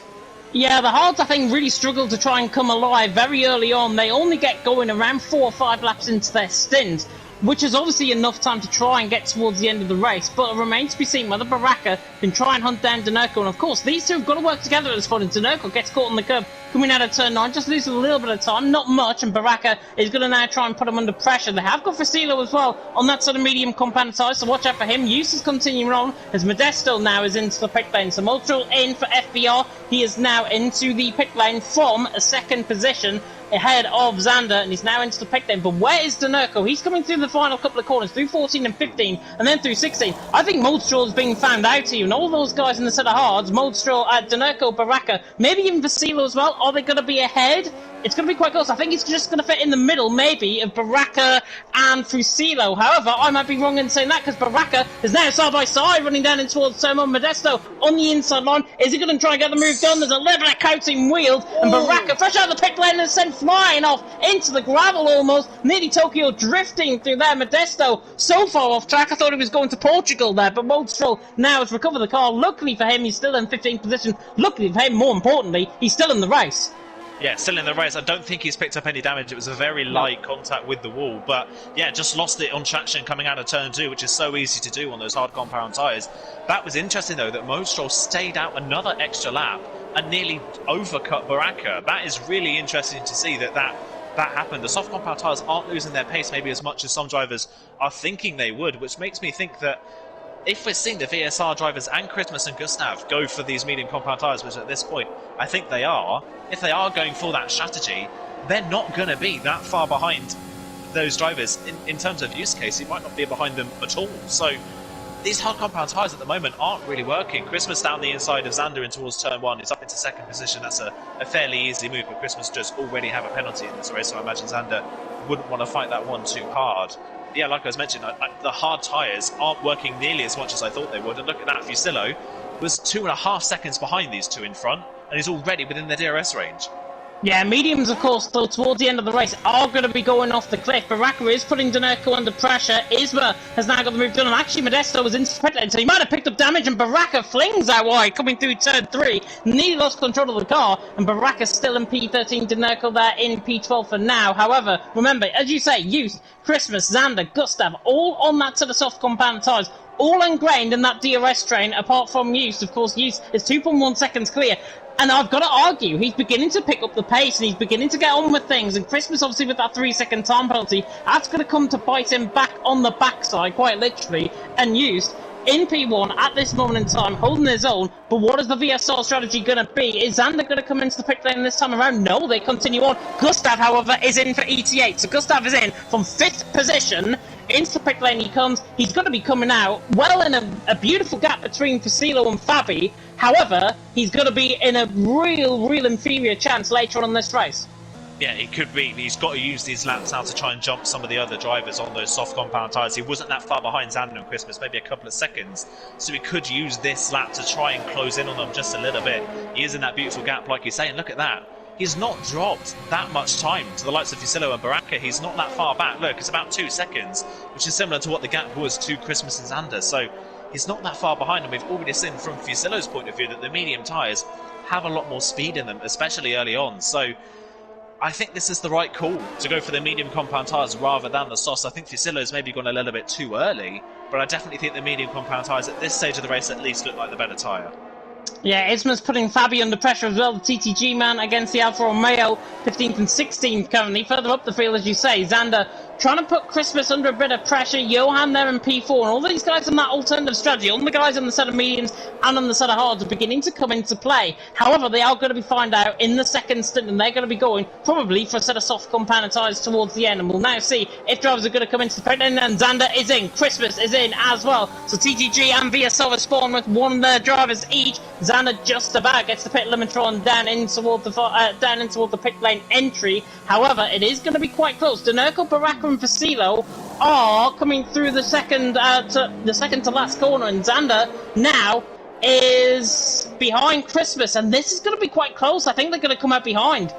[SPEAKER 2] Yeah, the hards, I think, really struggle to try and come alive very early on. They only get going around 4 or 5 laps into their stint, which is obviously enough time to try and get towards the end of the race, but it remains to be seen whether Baraka can try and hunt down Danerko. And of course, these two have got to work together at this point. Danerko gets caught on the curb coming out of turn 9, just loses a little bit of time, not much, and Baraka is going to now try and put him under pressure. They have got Fasilo as well on that sort of medium compound side, so watch out for him. Use is continuing on as Modesto now is into the pit lane. So Motril in for FBR. He is now into the pit lane from a second position. ahead of Xander, and he's now into the pit lane. But where is Denerko? He's coming through the final couple of corners, through 14 and 15, and then through 16. I think Moldstraw is being found out here, and all those guys in the set of hards, Moldstraw, Denerko, Baraka, maybe even Vasilo as well, are they going to be ahead? It's going to be quite close. I think he's just going to fit in the middle, maybe, of Baraka and Fusilo. However, I might be wrong in saying that, because Baraka is now side by side, running down in towards Tomo Modesto on the inside line. Is he going to try and get the move done? There's a little bit of coating wheels, and Baraka, fresh out of the pit lane, is sent flying off into the gravel almost. Nearly Tokyo drifting through there. Modesto so far off track, I thought he was going to Portugal there, but Moldstraw now has recovered the car. Luckily for him, he's still in 15th position. Luckily for him, more importantly, he's still in the race.
[SPEAKER 3] Yeah, still in the race. I don't think he's picked up any damage. It was a very light contact with the wall. But, yeah, just lost it on traction coming out of turn 2, which is so easy to do on those hard compound tyres. That was interesting, though, that Moldstraw stayed out another extra lap and nearly overcut Baraka. That is really interesting to see that happened. The soft compound tyres aren't losing their pace maybe as much as some drivers are thinking they would, which makes me think that if we're seeing the VSR drivers and Christmas and Gustav go for these medium compound tyres, which at this point I think they are, if they are going for that strategy, they're not going to be that far behind those drivers. In terms of use case, you might not be behind them at all. So these hard compound tyres at the moment aren't really working. Christmas down the inside of Xander in towards turn 1 is up into second position. That's a fairly easy move, but Christmas does already have a penalty in this race, so I imagine Xander wouldn't want to fight that one too hard. Yeah, like I was mentioning, the hard tyres aren't working nearly as much as I thought they would. And look at that, Fusillo was 2.5 seconds behind these two in front, and he's already within their DRS range.
[SPEAKER 2] Yeah, mediums, of course, though, towards the end of the race are going to be going off the cliff. Baraka is putting Denerko under pressure. Isma has now got the move done, and actually Modesto was in the pit lane, so he might have picked up damage, and Baraka flings out wide, coming through turn 3. Nearly lost control of the car, and Baraka's still in P13, Denerko there in P12 for now. However, remember, as you say, Youth, Christmas, Xander, Gustav, all on that set of soft compound tyres, all ingrained in that DRS train, apart from Youth. Of course, Youth is 2.1 seconds clear. And I've got to argue, he's beginning to pick up the pace and he's beginning to get on with things. And Christmas, obviously, with that 3-second time penalty, that's going to come to bite him back on the backside, quite literally. And Used in P1 at this moment in time, holding his own. But what is the VSR strategy going to be? Is Xander going to come into the pit lane this time around? No, they continue on. Gustav, however, is in for ET8. So Gustav is in from 5th position. Into the pit lane he comes. He's going to be coming out well in a beautiful gap between Fasilo and Fabi. However, he's going to be in a real inferior chance later on in this race.
[SPEAKER 3] Yeah, it could be. He's got to use these laps now to try and jump some of the other drivers on those soft compound tyres. He wasn't that far behind Xander and Christmas, maybe a couple of seconds. So he could use this lap to try and close in on them just a little bit. He is in that beautiful gap, like you're saying. Look at that. He's not dropped that much time to the likes of Fusillo and Baraka. He's not that far back. Look, it's about 2 seconds, which is similar to what the gap was to Christmas and Xander. So he's not that far behind, and we've already seen from Fusillo's point of view that the medium tyres have a lot more speed in them, especially early on. So I think this is the right call to go for the medium compound tyres rather than the softs. I think Fusillo's maybe gone a little bit too early, but I definitely think the medium compound tyres at this stage of the race at least look like the better tyre.
[SPEAKER 2] Yeah, Isma's putting Fabi under pressure as well, the TTG man against the Alfa Romeo, 15th and 16th currently. Further up the field, as you say, Xander trying to put Christmas under a bit of pressure, Johan there in P4, and all these guys on that alternative strategy, all the guys on the set of mediums and on the set of hards are beginning to come into play. However, they are going to be found out in the second stint, and they're going to be going probably for a set of soft compound tyres towards the end, and we'll now see if drivers are going to come into the pit lane, and Xander is in, Christmas is in as well. So TTG and VSR spawn with one of their drivers each. Xander just about gets the pit limitron down in toward the pit lane entry. However, it is going to be quite close. Denerko, Baraka and Fasilo are coming through the second to last corner, and Xander now is behind Christmas, and this is going to be quite close. I think they're going to come out behind.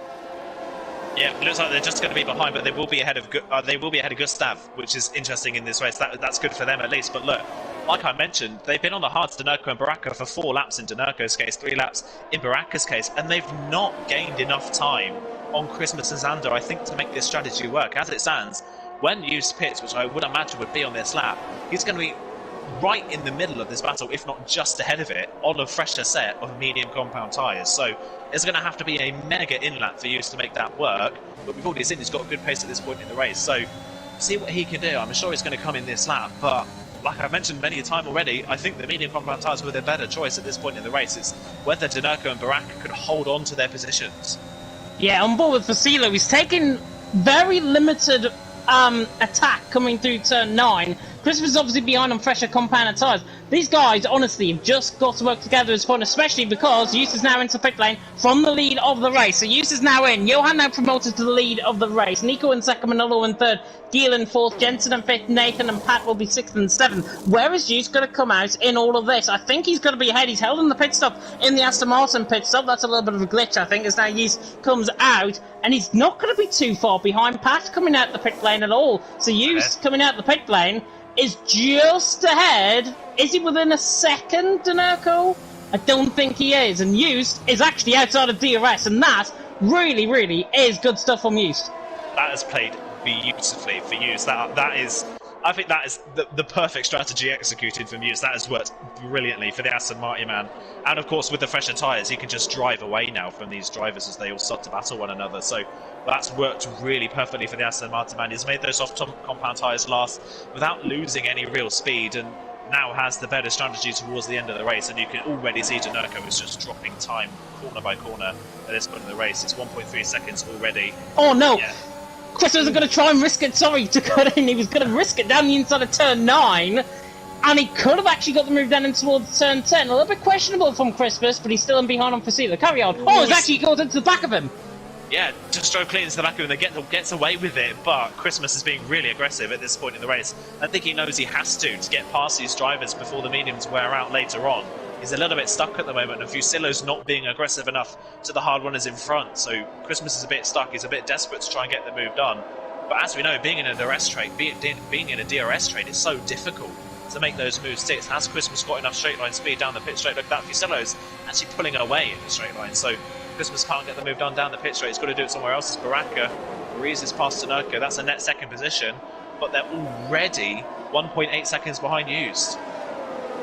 [SPEAKER 3] Yeah, it looks like they're just going to be behind, but they will be ahead of Gustav, which is interesting in this race. That's good for them at least. But look, like I mentioned, they've been on the hards, Denerko and Baraka, for 4 laps in Denerko's case, 3 laps in Baraka's case, and they've not gained enough time on Christmas and Xander, I think, to make this strategy work. As it stands, when used pits, which I would imagine would be on this lap, he's going to be right in the middle of this battle, if not just ahead of it, on a fresher set of medium compound tyres. So it's going to have to be a mega in-lap for Hughes to make that work, but we've already seen he's got a good pace at this point in the race, so see what he can do. I'm sure he's going to come in this lap, but like I've mentioned many a time already, I think the medium compound tyres were the better choice at this point in the race. It's whether Denerko and Baraka could hold on to their positions.
[SPEAKER 2] Yeah, on board with Vasilo. He's taking very limited attack coming through turn 9. Christmas is obviously behind on fresher compound tyres. These guys, honestly, have just got to work together at this point, especially because Yus is now into pit lane from the lead of the race. So Yus is now in. Johan now promoted to the lead of the race. Nico in second, Manolo in third, Giel in fourth, Jensen in fifth, Nathan and Pat will be sixth and seventh. Where is Yus going to come out in all of this? I think he's going to be ahead. He's held in the pit stop in the Aston Martin pit stop. That's a little bit of a glitch, I think, as now Yus comes out. And he's not going to be too far behind Pat coming out the pit lane at all. So Yus coming out the pit lane is just ahead. Is he within a second, Denerko? I don't think he is. And Yus is actually outside of DRS, and that really, really is good stuff from Yus.
[SPEAKER 3] That has played beautifully for Yus. That is, I think that is the perfect strategy executed from Yus. That has worked brilliantly for the Aston Martin man. And of course, with the fresher tyres, he can just drive away now from these drivers as they all start to battle one another. So that's worked really perfectly for the Aston Martin man. He's made those soft compound tyres last without losing any real speed, and now has the better strategy towards the end of the race. And you can already see Denerko is just dropping time corner by corner at this point in the race. It's 1.3 seconds already.
[SPEAKER 2] Oh no!
[SPEAKER 3] Yeah.
[SPEAKER 2] Chris was going to try and risk it, to cut in. He was going to risk it down the inside of turn 9. And he could have actually got the move down in towards turn 10. A little bit questionable from Christmas, but he's still in behind on Fasila. Carry on. Oh, it's actually got into the back of him.
[SPEAKER 3] Yeah, just drove clean into the back of him and gets away with it, but Christmas is being really aggressive at this point in the race. I think he knows he has to get past these drivers before the mediums wear out later on. He's a little bit stuck at the moment, and Fusillo's not being aggressive enough to the hard runners in front, so Christmas is a bit stuck. He's a bit desperate to try and get the move done. But as we know, being in a DRS trade, is so difficult to make those moves stick. Has Christmas got enough straight line speed down the pit straight? Look at that, Fusillo's actually pulling away in the straight line, so Christmas can't get the move done down the pit straight. He's got to do it somewhere else. It's Baraka breezes past Denerko. That's a net second position, but they're already 1.8 seconds behind Used.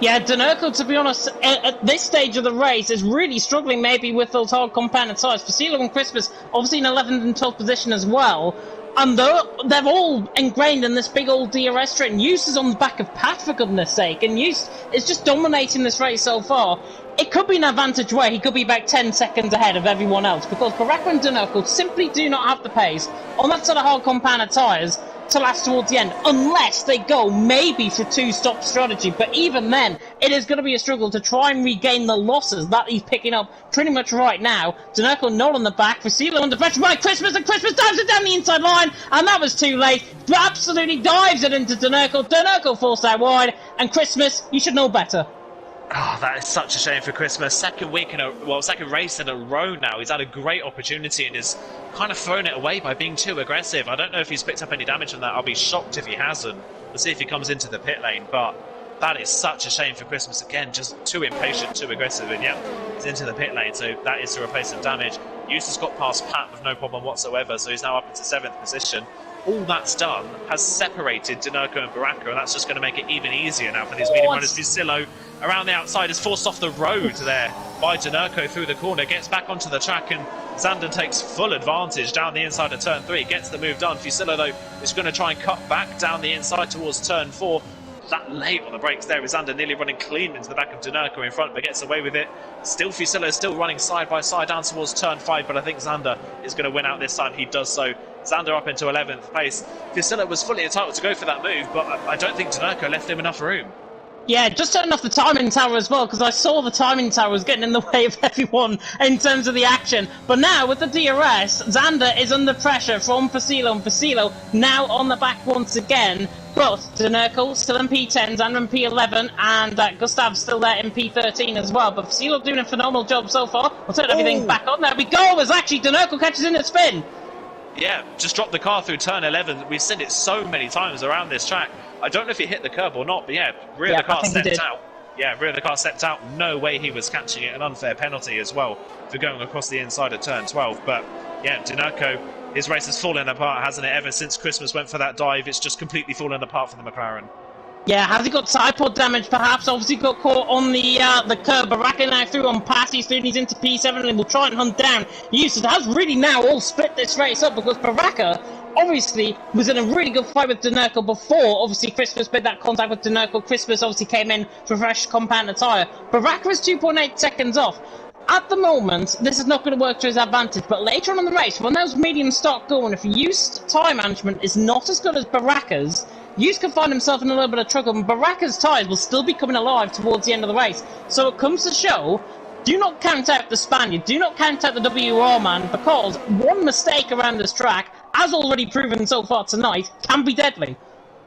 [SPEAKER 2] Yeah, Denerko, to be honest, at this stage of the race is really struggling maybe with those hard compounded tyres. Fasilo and Christmas obviously in 11th and 12th position as well. And they're all ingrained in this big old DRS train. Yus is on the back of Pat, for goodness sake, and Yus is just dominating this race so far. It could be an advantage where he could be about 10 seconds ahead of everyone else, because Baraka and Denerko simply do not have the pace on that sort of hard compounded tyres to last towards the end, unless they go maybe for two-stop strategy. But even then, it is going to be a struggle to try and regain the losses that he's picking up pretty much right now. Denerko not on the back, Fasilo under pressure by Christmas, and Christmas dives it down the inside line, and that was too late. Absolutely dives it into Denerko. Denerko forced out wide, and Christmas, you should know better.
[SPEAKER 3] Oh, that is such a shame for Christmas. Second race in a row now. He's had a great opportunity and is kind of thrown it away by being too aggressive. I don't know if he's picked up any damage on that. I'll be shocked if he hasn't. We'll see if he comes into the pit lane. But that is such a shame for Christmas. Again, just too impatient, too aggressive. And yeah, he's into the pit lane. So that is to replace some damage. Eustace got past Pat with no problem whatsoever. So he's now up into 7th position. All that's done has separated Denerko and Baraka, and that's just going to make it even easier now for these medium runners. Fusillo around the outside is forced off the road there by Denerko through the corner, gets back onto the track, and Xander takes full advantage down the inside of turn 3, gets the move done. Fusillo, though, is going to try and cut back down the inside towards turn 4. That late on the brakes there, Xander nearly running clean into the back of Denerko in front, but gets away with it. Still Fusillo still running side by side down towards turn 5, but I think Xander is going to win out this time. He does so. Xander up into 11th place. Fusillo was fully entitled to go for that move, but I don't think Denerko left him enough room.
[SPEAKER 2] Yeah, just turning off the timing tower as well, because I saw the timing tower was getting in the way of everyone in terms of the action. But now, with the DRS, Xander is under pressure from Fasilo, and Fasilo now on the back once again. But Denerko still in P10, Xander in P11, and Gustav's still there in P13 as well. But Fasilo doing a phenomenal job so far. We'll turn everything back on. There we go, as actually Denerko catches in a spin.
[SPEAKER 3] Yeah, just dropped the car through turn 11. We've seen it so many times around this track. I don't know if he hit the curb or not, but yeah, rear of the car stepped out. Yeah, rear of the car stepped out. No way he was catching it. An unfair penalty as well for going across the inside of turn 12. But yeah, Denerko, his race has fallen apart, hasn't it? Ever since Christmas went for that dive, it's just completely fallen apart for the McLaren.
[SPEAKER 2] Yeah, has he got side pod damage perhaps? Obviously got caught on the curb. Baraka now through on pass. He's into P7 and will try and hunt down Yusuf. Has really now all split this race up, because Baraka obviously was in a really good fight with Denerko before. Obviously Christmas made that contact with Denerko. Christmas obviously came in for fresh compound tyre. Baraka is 2.8 seconds off. At the moment, this is not going to work to his advantage, but later on in the race, when those mediums start going, if Yust tyre management is not as good as Baraka's, Yust can find himself in a little bit of trouble, and Baraka's tyres will still be coming alive towards the end of the race. So it comes to show, do not count out the Spaniard, do not count out the WR man, because one mistake around this track, as already proven so far tonight, can be deadly.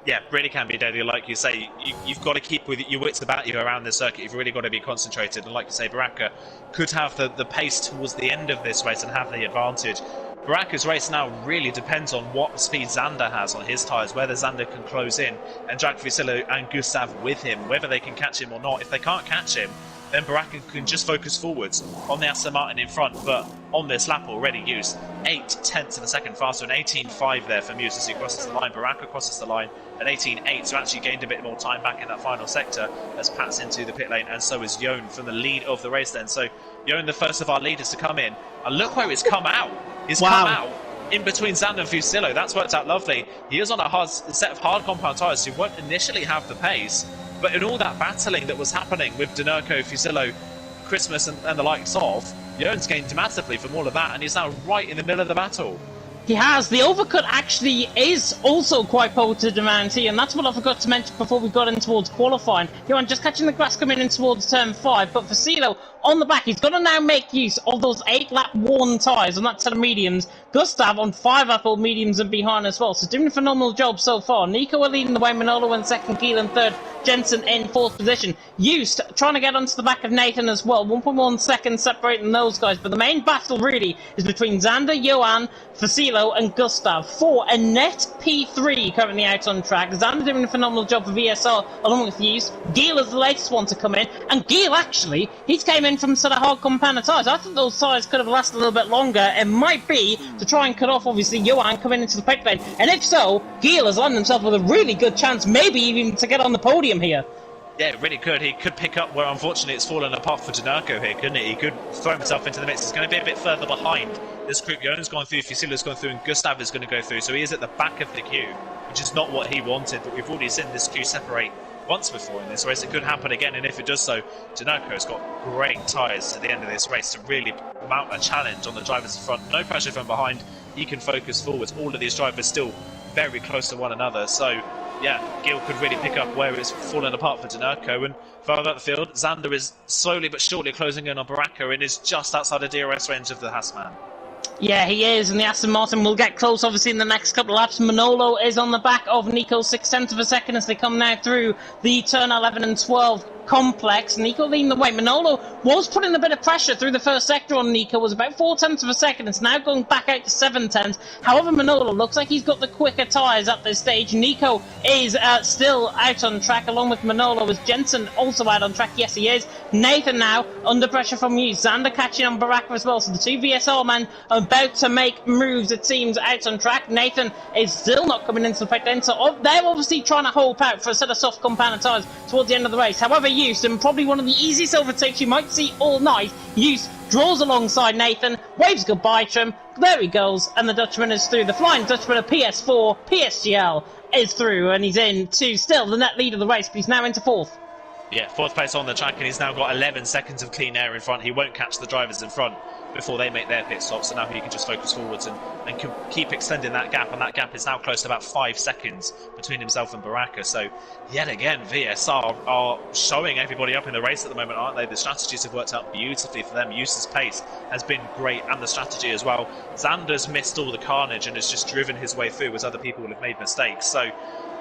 [SPEAKER 3] Yeah, really can be deadly. Like you say, you've got to keep with your wits about you around this circuit. You've really got to be concentrated. And like you say, Baraka could have the pace towards the end of this race and have the advantage. Baraka's race now really depends on what speed Xander has on his tyres, whether Xander can close in and drag Fusillo and Gustav with him, whether they can catch him or not. If they can't catch him, then Baraka can just focus forwards on the Aston Martin in front, but on this lap already used 8/10 of a second faster, and 18.5 there for Muse as he crosses the line. Baraka crosses the line at 18.8, so actually gained a bit more time back in that final sector as Pat's into the pit lane, and so is Jon from the lead of the race then. So Jon, the first of our leaders to come in, and look where he's come out. He's come out in between Xander and Fusillo. That's worked out lovely. He is on a set of hard compound tyres who won't initially have the pace, but in all that battling that was happening with Dinerco, Fusillo, Christmas and the likes of, Jon's gained massively from all of that, and he's now right in the middle of the battle.
[SPEAKER 2] He has. The overcut actually is also quite potent around here, and that's what I forgot to mention before we got in towards qualifying. Johan just catching the grass coming in towards turn 5, but Fusillo on the back, he's got to now make use of those 8-lap worn tyres on that set of mediums. Gustav on 5-lap old mediums and behind as well, so doing a phenomenal job so far. Nico are leading the way, Manolo in second, Giel in third, Jensen in fourth position. Yust trying to get onto the back of Nathan as well, 1.1 seconds separating those guys, but the main battle really is between Xander, Johan, Fusillo and Gustav for a net P3 currently out on track. Xander doing a phenomenal job for VSR along with Yust. Giel is the latest one to come in, and Giel actually, he's came in from sort of hard compound tyres. I think those tyres could have lasted a little bit longer. It might be to try and cut off obviously Johan coming into the pit lane, and if so, Giel has landed himself with a really good chance, maybe even to get on the podium here.
[SPEAKER 3] Yeah, really could. He could pick up where unfortunately it's fallen apart for Dinerco here, couldn't he? He could throw himself into the mix. He's going to be a bit further behind this group. Jon's gone through, Fusillo's gone through, and Gustav is going to go through. So he is at the back of the queue, which is not what he wanted. But we've already seen this queue separate once before in this race. It could happen again, and if it does so, Dinerco's got great tyres at the end of this race to really mount a challenge on the drivers in front. No pressure from behind. He can focus forwards. All of these drivers still very close to one another. So yeah, Giel could really pick up where it's fallen apart for Dinerco. And further up the field, Xander is slowly but surely closing in on Baraka and is just outside the DRS range of the Haasman.
[SPEAKER 2] Yeah, he is, and the Aston Martin will get close, obviously, in the next couple of laps. Manolo is on the back of Nico, 6/10 of a second as they come now through the turn 11 and 12 complex. Nico leading the way. Manolo was putting a bit of pressure through the first sector on Nico, was about 4/10 of a second. It's now going back out to 7/10. However, Manolo looks like he's got the quicker tyres at this stage. Nico is still out on track, along with Manolo. Is Jensen also out on track? Yes, he is. Nathan now under pressure from you. Xander catching on Baraka as well. So the two VSR men are about to make moves, it seems, out on track. Nathan is still not coming into the pit lane, so they're obviously trying to hope out for a set of soft compound tyres towards the end of the race. However, Yust, and probably one of the easiest overtakes you might see all night, Yust draws alongside Nathan, waves goodbye to him, there he goes, and the Dutchman is through. The Flying Dutchman of PS4, PSGL, is through, and he's in to still the net lead of the race, but he's now into fourth.
[SPEAKER 3] Yeah, fourth place on the track, and he's now got 11 seconds of clean air in front. He won't catch the drivers in front before they make their pit stops, so now he can just focus forwards and keep extending that gap, and that gap is now close to about 5 seconds between himself and Baraka. So yet again, VSR are showing everybody up in the race at the moment, aren't they? The strategies have worked out beautifully for them. Eustace's pace has been great, and the strategy as well. Xander's missed all the carnage and has just driven his way through as other people will have made mistakes. So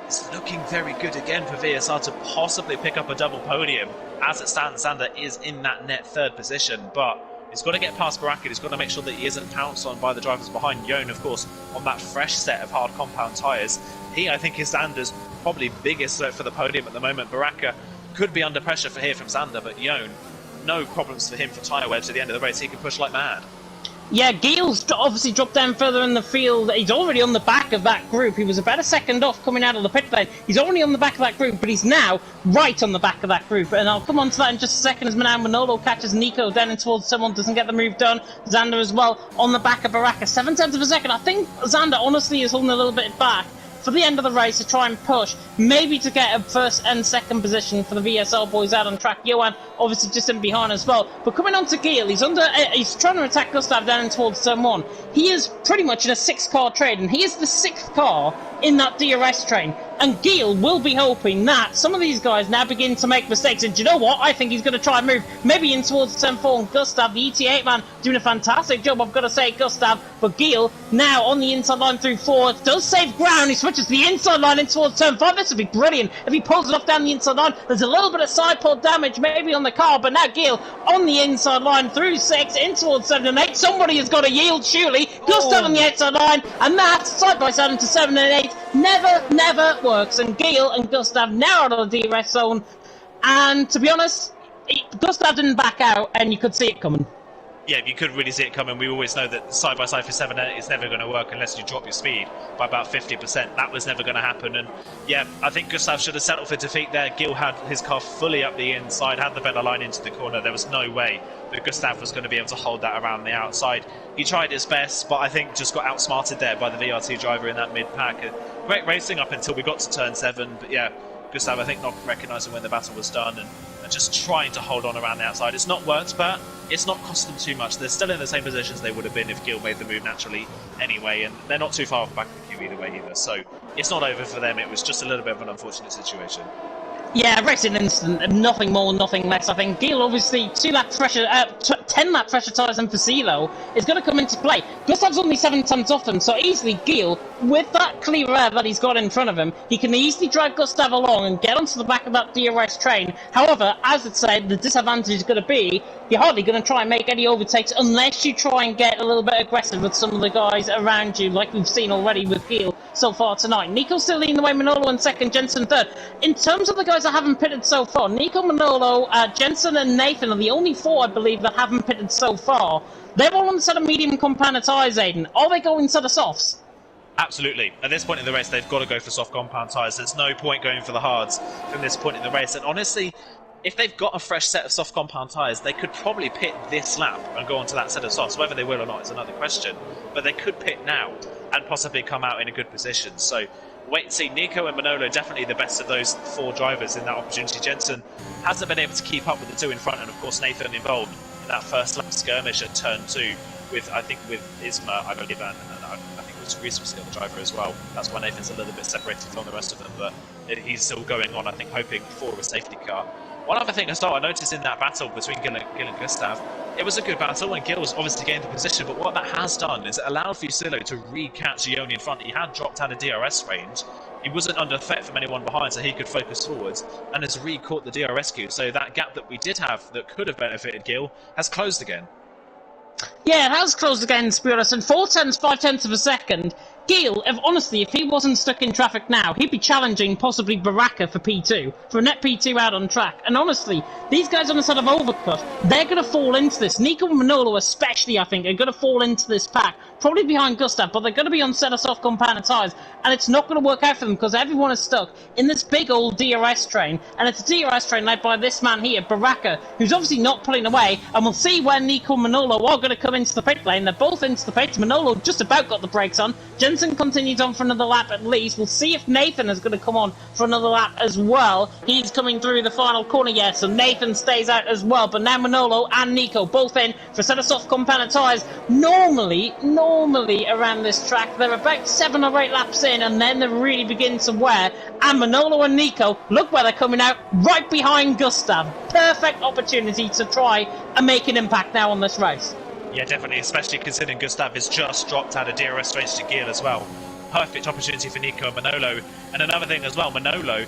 [SPEAKER 3] it's looking very good again for VSR to possibly pick up a double podium. As it stands, Xander is in that net third position, but he's got to get past Baraka. He's got to make sure that he isn't pounced on by the drivers behind. Jon, of course, on that fresh set of hard compound tyres. He, I think, is Xander's probably biggest threat for the podium at the moment. Baraka could be under pressure for here from Xander, but Jon, no problems for him for tyre wedge at the end of the race. He can push like mad.
[SPEAKER 2] Yeah, Giel's obviously dropped down further in the field. He's already on the back of that group. He was about a second off coming out of the pit lane. He's already on the back of that group, but he's now right on the back of that group. And I'll come on to that in just a second as Manolo catches Nico down in towards someone, doesn't get the move done. Xander as well on the back of Baraka. 7/10 of a second. I think Xander honestly is holding a little bit back for the end of the race to try and push, maybe to get a first and second position for the VSL boys out on track. Johan obviously just in behind as well. But coming on to Gil, he's trying to attack Gustav down towards turn 1. He is pretty much in a 6-car trade, and he is the 6th car in that DRS train. And Gil will be hoping that some of these guys now begin to make mistakes. And do you know what? I think he's going to try and move maybe in towards turn 4. And Gustav, the ET8 man, doing a fantastic job, I've got to say, Gustav. But Gil now on the inside line through 4, does save ground. He switches to the inside line in towards turn 5. This would be brilliant if he pulls it off down the inside line. There's a little bit of side pod damage maybe on the car, but now Gil on the inside line through 6 in towards 7 and 8. Somebody has got to yield, surely. Gustav on the outside line, and that side by side into 7 and 8 never works. And Gil and Gustav now out of the DRS zone, and to be honest, Gustav didn't back out, and you could see it coming.
[SPEAKER 3] Yeah, you could really see it coming. We always know that side-by-side for 7 and 8 is never going to work unless you drop your speed by about 50%. That was never going to happen. And yeah, I think Gustav should have settled for defeat there. Gil had his car fully up the inside, had the better line into the corner. There was no way that Gustav was going to be able to hold that around the outside. He tried his best, but I think just got outsmarted there by the VRT driver in that mid-pack. Great racing up until we got to turn 7. But yeah, Gustav, I think, not recognising when the battle was done and just trying to hold on around the outside. It's not worked, but it's not cost them too much. They're still in the same positions they would have been if Gil made the move naturally anyway, and they're not too far off the back of the queue either way either. So it's not over for them. It was just a little bit of an unfortunate situation.
[SPEAKER 2] Yeah, racing instant, nothing more, nothing less. I think Gil, obviously, 10 lap pressure tyres and Facilo is going to come into play. Gustav's only 7 tonnes off him, so easily Gil, with that clear air that he's got in front of him, he can easily drive Gustav along and get onto the back of that DRS train. However, as it said, the disadvantage is going to be you're hardly going to try and make any overtakes unless you try and get a little bit aggressive with some of the guys around you, like we've seen already with Gil so far tonight. Nico's still leading the way, Manolo in second, Jensen third. In terms of the guys that haven't pitted so far, Nico, Manolo, Jensen and Nathan are the only 4, I believe, that haven't pitted so far. They're all on the set of medium compound tyres, Aiden. Are they going set of softs?
[SPEAKER 3] Absolutely. At this point in the race, they've got to go for soft compound tyres. There's no point going for the hards from this point in the race. And honestly, if they've got a fresh set of soft compound tyres, they could probably pit this lap and go onto that set of softs. Whether they will or not is another question. But they could pit now and possibly come out in a good position. So wait and see. Nico and Manolo definitely the best of those 4 drivers in that opportunity. Jensen hasn't been able to keep up with the 2 in front, and of course Nathan involved in that first lap skirmish at turn 2 with Isma, I believe, and I think it was Reese was the other driver as well. That's why Nathan's a little bit separated from the rest of them, but he's still going on, I think, hoping for a safety car. One other thing I noticed in that battle between Gil and Gustav, it was a good battle and Gil was obviously gained the position, but what that has done is it allowed Fusillo to re-catch Ioni in front. He had dropped out of DRS range. He wasn't under threat from anyone behind, so he could focus forwards and has re-caught the DRS queue. So that gap that we did have that could have benefited Gil has closed again.
[SPEAKER 2] Yeah, it has closed again, to be honest. And 4 tenths, 5 tenths of a second. Gil, if he wasn't stuck in traffic now, he'd be challenging possibly Baraka for P2, for a net P2 out on track. And honestly, these guys on the side of overcut, they're going to fall into this. Nico and Manolo especially, I think, are going to fall into this pack. Probably behind Gustav, but they're going to be on set of soft compound tyres. And it's not going to work out for them because everyone is stuck in this big old DRS train. And it's a DRS train led by this man here, Baraka, who's obviously not pulling away. And we'll see when Nico and Manolo are going to come into the pit lane. They're both into the pits. Manolo just about got the brakes on. Jensen continues on for another lap at least. We'll see if Nathan is going to come on for another lap as well. He's coming through the final corner, yes, so Nathan stays out as well. But now Manolo and Nico both in for a set of soft compound tyres. Normally around this track, they're about 7 or 8 laps in, and then they really begin to wear. And Manolo and Nico, look where they're coming out, right behind Gustav. Perfect opportunity to try and make an impact now on this race.
[SPEAKER 3] Yeah, definitely, especially considering Gustav has just dropped out of DRS range to Gil as well. Perfect opportunity for Nico and Manolo. And another thing as well, Manolo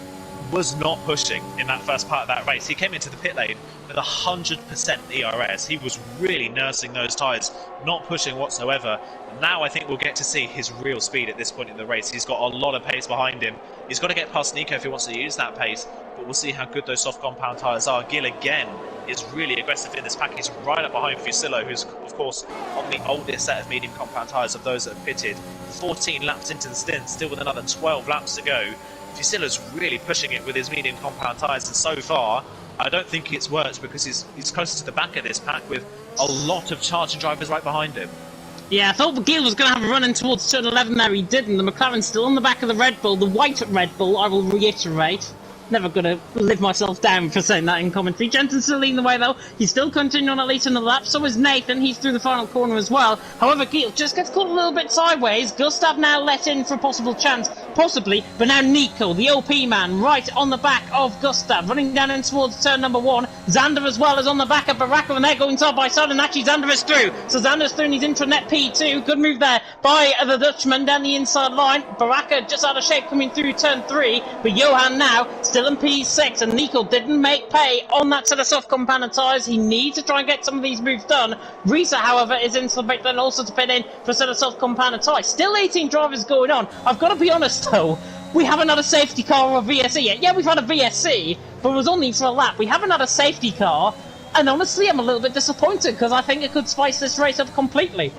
[SPEAKER 3] was not pushing in that first part of that race. He came into the pit lane with 100% ERS. He was really nursing those tyres, not pushing whatsoever. Now I think we'll get to see his real speed at this point in the race. He's got a lot of pace behind him. He's got to get past Nico if he wants to use that pace, but we'll see how good those soft compound tyres are. Gil again is really aggressive in this pack. He's right up behind Fusillo, who's of course on the oldest set of medium compound tyres of those that have pitted. 14 laps into the stint, still with another 12 laps to go. Fusillo's really pushing it with his medium compound tyres, and so far I don't think it's worked because he's closer to the back of this pack with a lot of charging drivers right behind him.
[SPEAKER 2] Yeah, I thought Gil was going to have a run in towards turn 11 there, he didn't. The McLaren's still on the back of the Red Bull, the white Red Bull, I will reiterate. Never going to live myself down for saying that in commentary. Jensen's still leading the way though. He's still continuing on at least another lap. So is Nathan. He's through the final corner as well. However, Gil just gets caught a little bit sideways. Gustav now let in for a possible chance. Possibly. But now Nico, the OP man, right on the back of Gustav. Running down in towards turn number 1. Xander as well is on the back of Baraka. And they're going side by side. And actually Xander is through. So Xander's through and he's intranet P2. Good move there by the Dutchman down the inside line. Baraka just out of shape coming through turn 3. But Johan now still in P6. And Nico didn't make pay on that set of soft compound tyres. He needs to try and get some of these moves done. Risa, however, is into the pit then also to pit in for a set of soft compound tyres. Still 18 drivers going on. I've got to be honest though, we haven't had a safety car or a VSC yet. Yeah, we've had a VSC, but it was only for a lap. We haven't had a safety car, and honestly, I'm a little bit disappointed because I think it could spice this race up completely.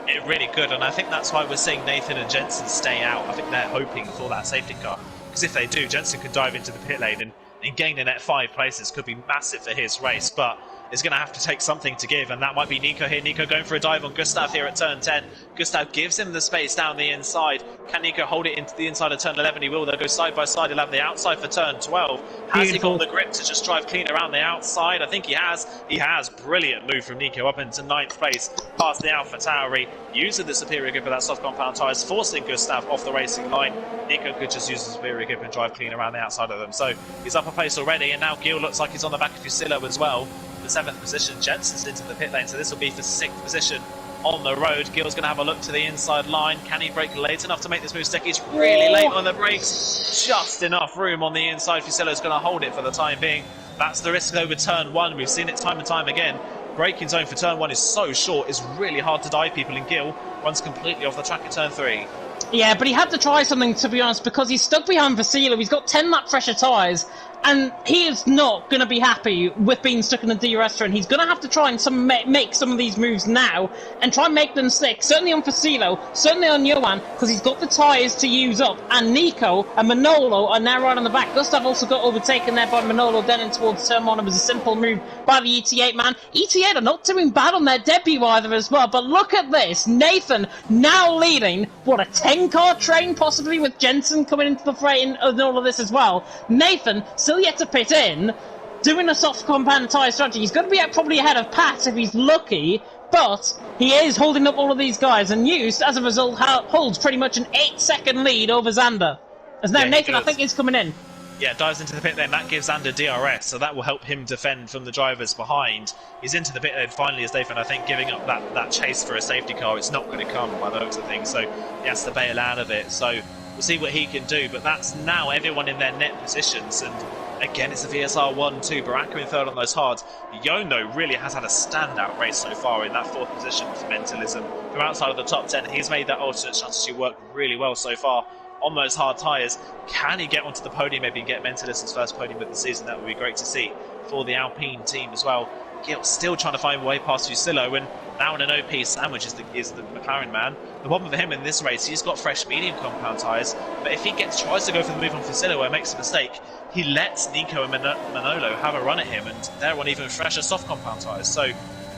[SPEAKER 3] It really could, and I think that's why we're seeing Nathan and Jensen stay out. I think they're hoping for that safety car, because if they do, Jensen could dive into the pit lane and gain the net 5 places could be massive for his race, but is going to have to take something to give, and that might be Nico here. Nico going for a dive on Gustav here at turn 10. Gustav gives him the space down the inside. Can Nico hold it into the inside of turn 11? He will. They'll go side by side. He'll have the outside for turn 12. Has he got the grip to just drive clean around the outside? I think he has. He has. Brilliant move from Nico up into 9th place, past the Alpha Tauri, using the superior grip of that soft compound tyres, forcing Gustav off the racing line. Nico could just use the superior grip and drive clean around the outside of them. So he's up a pace already, and now Gil looks like he's on the back of Fusillo as well. The 7th position, Jensen's into the pit lane, so this will be for 6th position on the road. Gil's going to have a look to the inside line. Can he brake late enough to make this move stick? He's really late on the brakes. Just enough room on the inside. Fusillo's going to hold it for the time being. That's the risk over turn 1. We've seen it time and time again. Braking zone for turn 1 is so short, it's really hard to dive people, and Gil runs completely off the track at turn 3.
[SPEAKER 2] Yeah, but he had to try something, to be honest, because he's stuck behind Vasilo. He's got 10 lap fresher tyres, and he is not going to be happy with being stuck in a DRS and he's going to have to try and make some of these moves now and try and make them stick. Certainly on Vasilo, certainly on Johan, because he's got the tyres to use up. And Nico and Manolo are now right on the back. Gustav also got overtaken there by Manolo then in towards turn 1. It was a simple move by the ET8 man. ET8 are not doing bad on their debut either as well, but look at this. Nathan now leading, what, a 10-car train possibly, with Jensen coming into the fray and all of this as well. Nathan still yet to pit in, doing a soft compound tyre strategy. He's going to be probably ahead of Pat if he's lucky, but he is holding up all of these guys, and Used, as a result, holds pretty much an 8-second lead over Xander. As now Nathan, I think, is coming in.
[SPEAKER 3] Yeah, dives into the pit lane. That gives Xander DRS, so that will help him defend from the drivers behind. He's into the pit lane finally, as Nathan, I think, giving up that chase for a safety car. It's not going to come by the looks of things, so he has to bail out of it. So we'll see what he can do, but that's now everyone in their net positions, and again, it's a VSR 1-2. Baraka in third on those hards. Yono really has had a standout race so far in that 4th position for Mentalism. From outside of the top 10, he's made that alternate strategy work really well so far on those hard tyres. Can he get onto the podium, maybe get Mentalism's first podium of the season? That would be great to see for the Alpine team as well. Gil still trying to find a way past Fusillo, and now in an OP sandwich is the McLaren man. The problem for him in this race, he's got fresh medium compound tyres, but if he tries to go for the move on Fusillo and makes a mistake, he lets Nico and Manolo have a run at him, and they're on even fresher soft compound tyres. So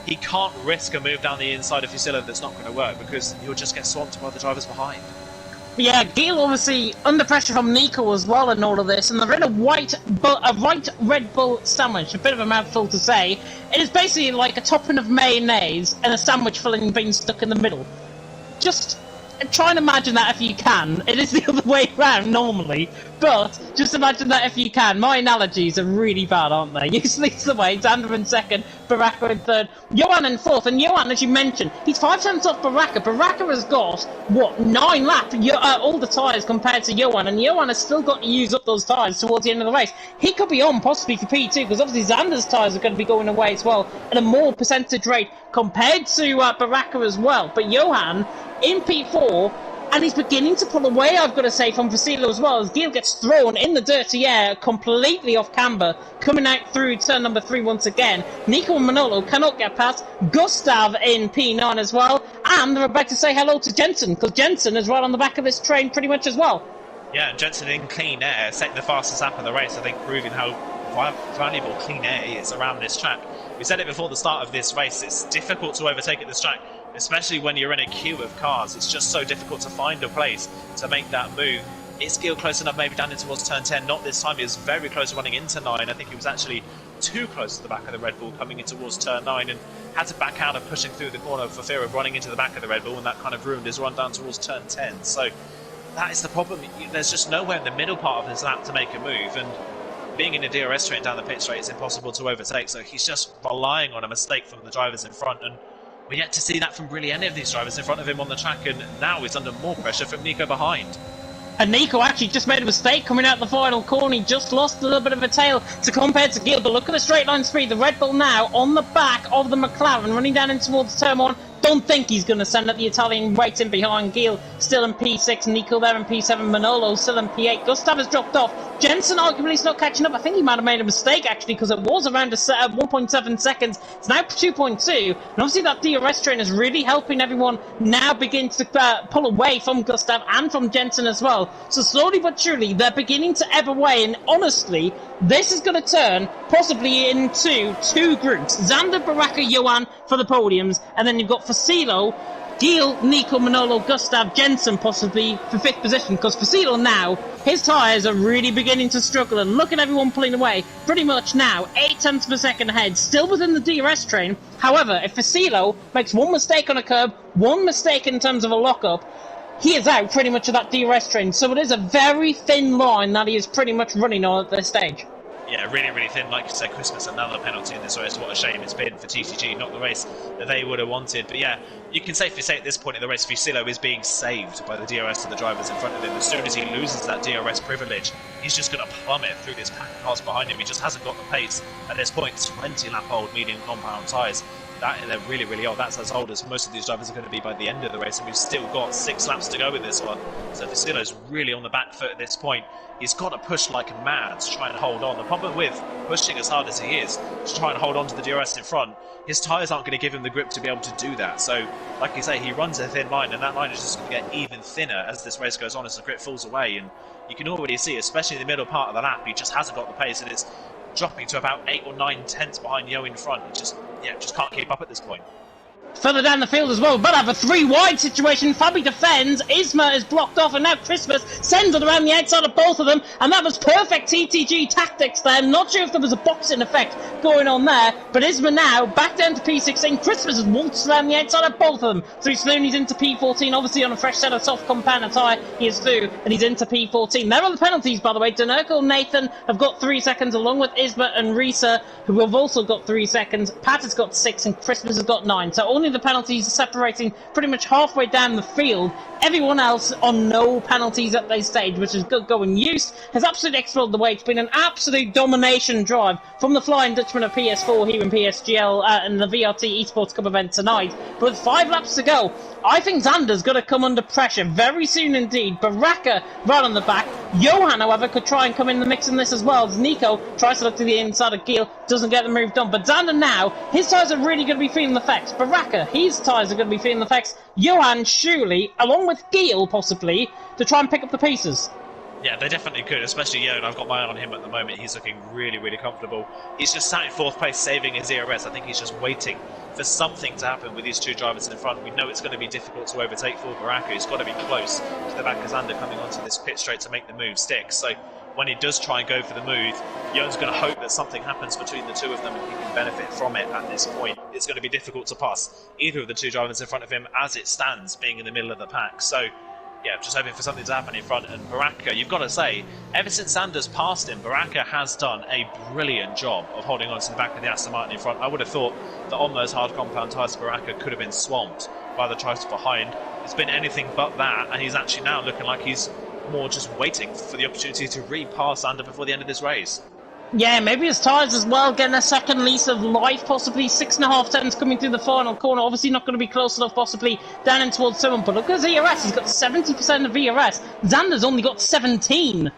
[SPEAKER 3] he can't risk a move down the inside of Fusillo that's not going to work, because he'll just get swamped by the drivers behind.
[SPEAKER 2] Yeah, Gil obviously under pressure from Nico as well in all of this, and they're in a white Red Bull sandwich, a bit of a mouthful to say. It is basically like a topping of mayonnaise and a sandwich filling being stuck in the middle. Just try and imagine that if you can. It is the other way around normally, but just imagine that if you can. My analogies are really bad, aren't they? Usually it's the way. Xander in 2nd, Baraka in 3rd, Johan in 4th, and Johan, as you mentioned, he's 5 tenths off Baraka. Baraka has got, 9 laps, all the tyres compared to Johan, and Johan has still got to use up those tyres towards the end of the race. He could be on possibly for P2, because obviously Xander's tyres are going to be going away as well at a more percentage rate compared to Baraka as well. But Johan in P4, and he's beginning to pull away, I've got to say, from Vasilo as well, as Gil gets thrown in the dirty air, completely off camber, coming out through turn number 3 once again. Nico and Manolo cannot get past. Gustav in P9 as well, and they're about to say hello to Jensen, because Jensen is right on the back of this train pretty much as well.
[SPEAKER 3] Yeah, Jensen in clean air, setting the fastest lap of the race, I think, proving how valuable clean air is around this track. We said it before the start of this race, it's difficult to overtake at this track especially when you're in a queue of cars. It's just so difficult to find a place to make that move. Is Gil close enough maybe down in towards turn 10? Not this time. He was very close running into 9. I think he was actually too close to the back of the Red Bull coming in towards turn 9 and had to back out of pushing through the corner for fear of running into the back of the Red Bull, and that kind of ruined his run down towards turn 10. So that is the problem. There's just nowhere in the middle part of his lap to make a move, and being in a DRS train down the pit straight, it's impossible to overtake. So he's just relying on a mistake from the drivers in front, and we're yet to see that from really any of these drivers in front of him on the track, and now he's under more pressure from Nico behind.
[SPEAKER 2] And Nico actually just made a mistake coming out the final corner. He just lost a little bit of a tail to compare to Gil. But look at the straight line speed. The Red Bull now on the back of the McLaren, running down in towards turn 1. Don't think he's going to send up the Italian right in behind. Gil still in P6, Nico there in P7, Manolo still in P8. Gustav has dropped off. Jensen arguably is not catching up. I think he might have made a mistake actually, because it was around 1.7 seconds. It's now 2.2. And obviously that DRS train is really helping everyone now begin to pull away from Gustav and from Jensen as well. So slowly but surely they're beginning to ebb away, and honestly this is going to turn possibly into two groups. Xander, Baraka, Johan for the podiums, and then you've got Facilo, Gil, Nico, Manolo, Gustav, Jensen possibly for 5th position, because Facilo now, his tyres are really beginning to struggle, and look at everyone pulling away. Pretty much now, 8 tenths per second ahead, still within the DRS train. However, if Facilo makes one mistake on a curb, one mistake in terms of a lockup, he is out pretty much of that DRS train. So it is a very thin line that he is pretty much running on at this stage.
[SPEAKER 3] Yeah, really, really thin. Like you said, Christmas, another penalty in this race. What a shame it's been for TCG, not the race that they would have wanted. But yeah, you can safely say at this point in the race, Fusillo is being saved by the DRS of the drivers in front of him. As soon as he loses that DRS privilege, he's just going to plummet through this pack of cars behind him. He just hasn't got the pace at this point. 20-lap-old medium compound tyres. They're really, really old. That's as old as most of these drivers are going to be by the end of the race, and we've still got 6 laps to go with this one. So Fusillo's really on the back foot at this point. He's got to push like mad to try and hold on. The problem with pushing as hard as he is to try and hold on to the DRS in front, his tyres aren't going to give him the grip to be able to do that. So, like you say, he runs a thin line, and that line is just going to get even thinner as this race goes on, as the grip falls away. And you can already see, especially in the middle part of the lap, he just hasn't got the pace, and it's dropping to about 8 or 9 tenths behind Yo in front. He just can't keep up at this point.
[SPEAKER 2] Further down the field as well, but have a 3-wide situation. Fabi defends, Isma is blocked off, and now Christmas sends it around the outside of both of them, and that was perfect TTG tactics there. I'm not sure if there was a boxing effect going on there, but Isma now back down to P16. Christmas has waltzed around the outside of both of them. So Slooney's into P14, obviously on a fresh set of soft compound tyre. He is through, and he's into P14. There are the penalties, by the way. Danerko and Nathan have got 3 seconds, along with Isma and Risa, who have also got 3 seconds. Pat has got 6, and Christmas has got 9. So only the penalties are separating pretty much halfway down the field. Everyone else on no penalties at this stage, which is good going. Use has absolutely exploded the way. It's been an absolute domination drive from the Flying Dutchman of PS4 here in PSGL and the VRT Esports Cup event tonight. But with 5 laps to go, I think Xander's going to come under pressure very soon indeed. Baraka right on the back. Johan, however, could try and come in the mix in this as well, as Nico tries to look to the inside of Gil, doesn't get the move done. But Xander now, his tyres are really going to be feeling the effects. Baraka, his tyres are going to be feeling the effects. Johan, surely, along with Gil possibly, to try and pick up the pieces.
[SPEAKER 3] Yeah, they definitely could, especially Yo, and I've got my eye on him at the moment. He's looking really, really comfortable. He's just sat in 4th place, saving his ERS. I think he's just waiting for something to happen with these 2 drivers in front. We know it's going to be difficult to overtake for Baraka. He's got to be close to the back of Xander coming onto this pit straight to make the move stick. So when he does try and go for the move, Yo's going to hope that something happens between the 2 of them and he can benefit from it at this point. It's going to be difficult to pass either of the 2 drivers in front of him as it stands, being in the middle of the pack. So yeah, just hoping for something to happen in front. And Baraka, you've got to say, ever since Sanders passed him, Baraka has done a brilliant job of holding on to the back of the Aston Martin in front. I would have thought that on those hard compound tyres, Baraka could have been swamped by the tyres behind. It's been anything but that, and he's actually now looking like he's more just waiting for the opportunity to re-pass Sander before the end of this race.
[SPEAKER 2] Yeah, maybe his tyres as well, getting a second lease of life, possibly 6.5 tenths coming through the final corner. Obviously not going to be close enough, possibly down in towards someone. But look at his ERS, he's got 70% of ERS. Xander's only got 17%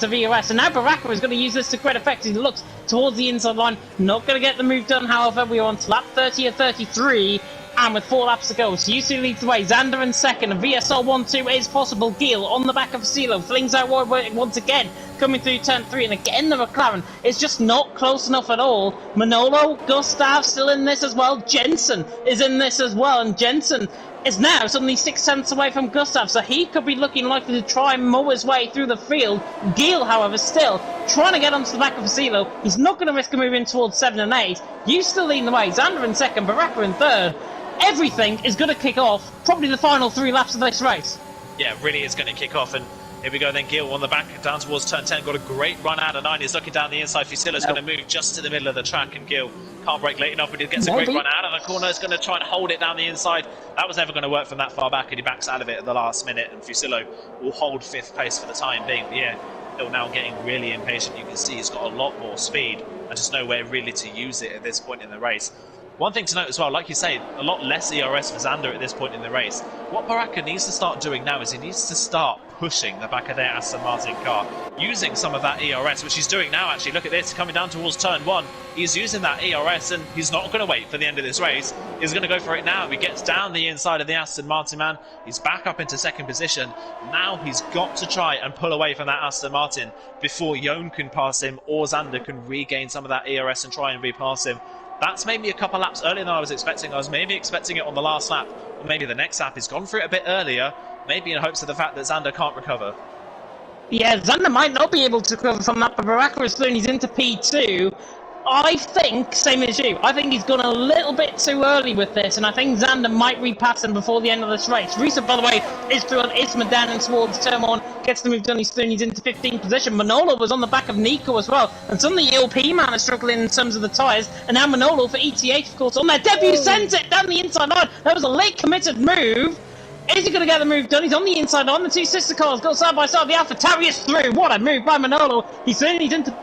[SPEAKER 2] of ERS. And now Baraka is going to use this to great effect. He looks towards the inside line, not going to get the move done. However, we're on to lap 30 or 33. And with 4 laps to go, so UC leads the way. Xander in second, and VSL 1-2 is possible. Gil on the back of Silo, flings out wide once again. coming through turn 3, and again the McLaren is just not close enough at all. Manolo, Gustav still in this as well. Jensen is in this as well, and Jensen is now suddenly 6 tenths away from Gustav, so he could be looking likely to try and mow his way through the field. Gil, however, still trying to get onto the back of Vasilo. He's not going to risk a move in towards 7 and 8. You still leading the way. Xander in second, Baraka in third. Everything is going to kick off probably the final 3 laps of this race.
[SPEAKER 3] Yeah, really is going to kick off, and here we go then. Gil on the back down towards turn 10, got a great run out of 9. He's looking down the inside. Fusilo's going to move just to the middle of the track, and Gil can't brake late enough, but he gets a great run out of the corner. He's going to try and hold it down the inside. That was never going to work from that far back, and he backs out of it at the last minute, and Fusilo will hold 5th place for the time being. But yeah, Gil now getting really impatient. You can see he's got a lot more speed and just nowhere really to use it at this point in the race. One thing to note as well, like you say, a lot less ERS for Xander at this point in the race. What Baraka needs to start doing now is he needs to start pushing the back of their Aston Martin car, using some of that ERS, which he's doing now actually. Look at this, coming down towards turn 1. He's using that ERS, and he's not going to wait for the end of this race. He's going to go for it now. He gets down the inside of the Aston Martin man. He's back up into 2nd position. Now he's got to try and pull away from that Aston Martin before Jon can pass him, or Xander can regain some of that ERS and try and repass him. That's maybe a couple laps earlier than I was expecting. I was maybe expecting it on the last lap, or maybe the next lap. He's gone for it a bit earlier, maybe in hopes of the fact that Xander can't recover.
[SPEAKER 2] Yeah, Xander might not be able to recover from that, but Baraka is thrown. He's into P2. I think, same as you, I think he's gone a little bit too early with this, and I think Xander might repass him before the end of this race. Risa, by the way, is through an Isma down and towards turn 1, gets the move done, he's into 15th position. Manolo was on the back of Nico as well, and suddenly ELP man is struggling in terms of the tyres, and now Manolo for ETH, of course, on their debut sends it down the inside line. That was a late committed move. Is he going to get the move done? He's on the inside line. The 2 sister cars go side by side. The Alpha Tauri is through. What a move by Manolo. He's into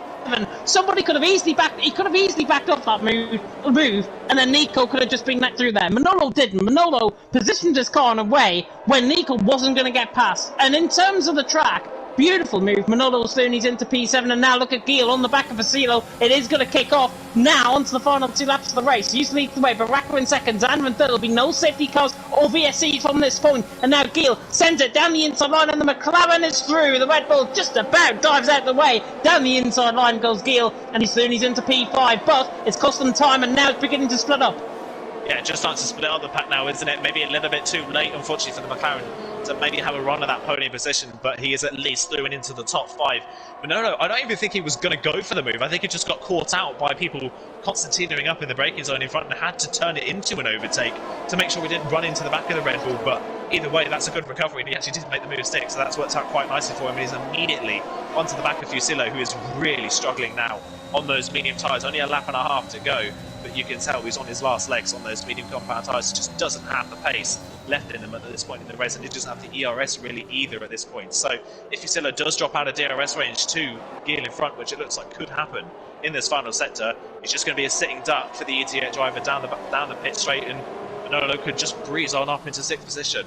[SPEAKER 2] somebody could have easily backed off that move, and then Nico could have just been let through there. Manolo didn't. Manolo positioned his car in a way when Nico wasn't going to get past. And in terms of the track, beautiful move. Manolo's soon, he's into P7, and now look at Gil on the back of Vasilo. It is going to kick off now onto the final 2 laps of the race. Used leads the way, Baraka in second, Xander in third. There'll be no safety cars or VSC from this point. And now Gil sends it down the inside line, and the McLaren is through. The Red Bull just about dives out the way. Down the inside line goes Gil, and he's into P5, but it's cost them time, and now it's beginning to split up.
[SPEAKER 3] Yeah, just starting to split up the pack now, isn't it? Maybe a little bit too late, unfortunately, for the McLaren to maybe have a run at that podium position, but he is at least through and into the top 5. But no, I don't even think he was going to go for the move. I think he just got caught out by people concertinaing up in the braking zone in front and had to turn it into an overtake to make sure we didn't run into the back of the Red Bull. But either way, that's a good recovery, and he actually did make the move stick, so that's worked out quite nicely for him. And he's immediately onto the back of Fusilo, who is really struggling now on those medium tyres. Only a lap and a half to go, but you can tell he's on his last legs on those medium compound tyres. He just doesn't have the pace left in him at this point in the race, and he doesn't have the ERS really either at this point. So if Fusilo does drop out of DRS range to Gil in front, which it looks like could happen in this final sector, it's just going to be a sitting duck for the ETH driver down the pit straight, and Manolo could just breeze on up into 6th position.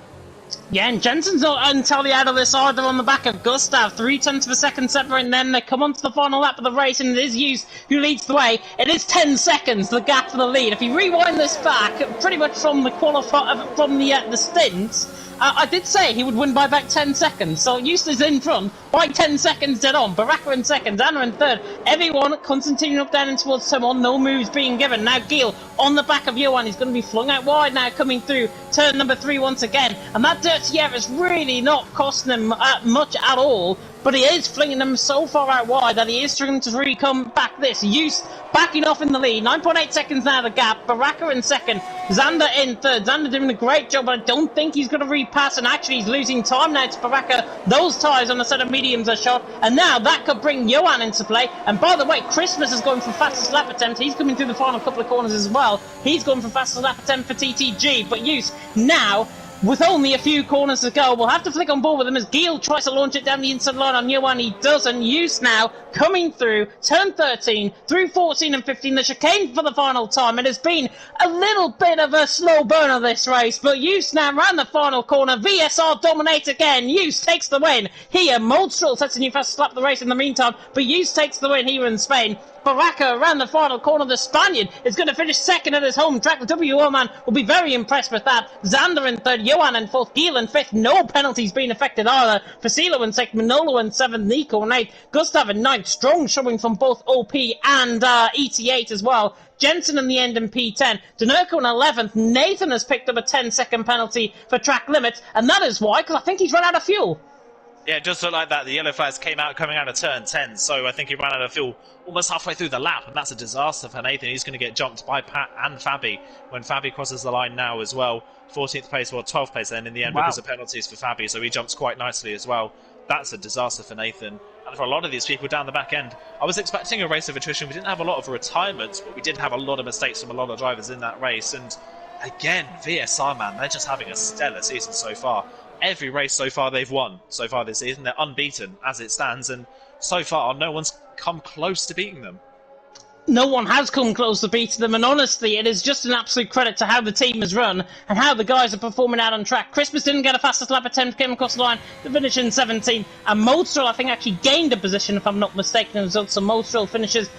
[SPEAKER 2] Yeah, and Jensen's not entirely out of this either on the back of Gustav. 3 tenths of a second separating them. They come onto the final lap of the race, and it is Hughes who leads the way. It is 10 seconds, the gap for the lead. If you rewind this back, pretty much from the the stints, I did say he would win by about 10 seconds. So Eustace in front by 10 seconds dead on. Baraka in second, Anna in third. Everyone continuing up down and towards turn 1. No moves being given. Now Gil on the back of Johan. He's going to be flung out wide now, coming through turn number 3 once again. And that dirty air is really not costing him much at all. But he is flinging them so far out wide that he is struggling to really come back this. Use backing off in the lead. 9.8 seconds now the gap. Baraka in second. Xander in third. Xander doing a great job, but I don't think he's going to repass. And actually he's losing time now to Baraka. Those tyres on a set of mediums are shot. And now that could bring Johan into play. And by the way, Christmas is going for fastest lap attempt. He's coming through the final couple of corners as well. He's going for fastest lap attempt for TTG. But Use now, with only a few corners to go, we'll have to flick on board with him as Gil tries to launch it down the inside line on Johan. He doesn't. Use now coming through turn 13, through 14 and 15. The chicane for the final time. It has been a little bit of a slow burner this race, but Use now round the final corner. VSR dominates again. Use takes the win here. Moldstrel sets a new fastest lap of the race in the meantime, but Use takes the win here in Spain. Baraka around the final corner. The Spaniard is going to finish second at his home track. The WO man will be very impressed with that. Xander in third, Johan in fourth, Giel in fifth. No penalties being affected either. Fasilo in sixth, Manolo in seventh, Nico in eighth, Gustav in ninth. Strong showing from both OP and ET8 as well. Jensen in the end in P10. Denerko in 11th. Nathan has picked up a 10-second penalty for track limits, and that is why, because I think he's run out of fuel.
[SPEAKER 3] Yeah, it just looked like that. The yellow flags coming out of turn 10, so I think he ran out of fuel almost halfway through the lap, and that's a disaster for Nathan. He's going to get jumped by Pat and Fabi when Fabi crosses the line now as well. 14th place, 12th place then in the end because of penalties for Fabi, so he jumps quite nicely as well. That's a disaster for Nathan. And for a lot of these people down the back end, I was expecting a race of attrition. We didn't have a lot of retirements, but we did have a lot of mistakes from a lot of drivers in that race. And again, VSR, man, they're just having a stellar season so far. Every race so far they've won so far this season. They're unbeaten as it stands, and so far no one's come close to beating them.
[SPEAKER 2] No one has come close to beating them, and honestly, it is just an absolute credit to how the team has run and how the guys are performing out on track. Christmas didn't get a fastest lap attempt, came across the line to finish in 17th, and Moldstrel, I think, actually gained a position, if I'm not mistaken, in the results. So Moldstrel finishes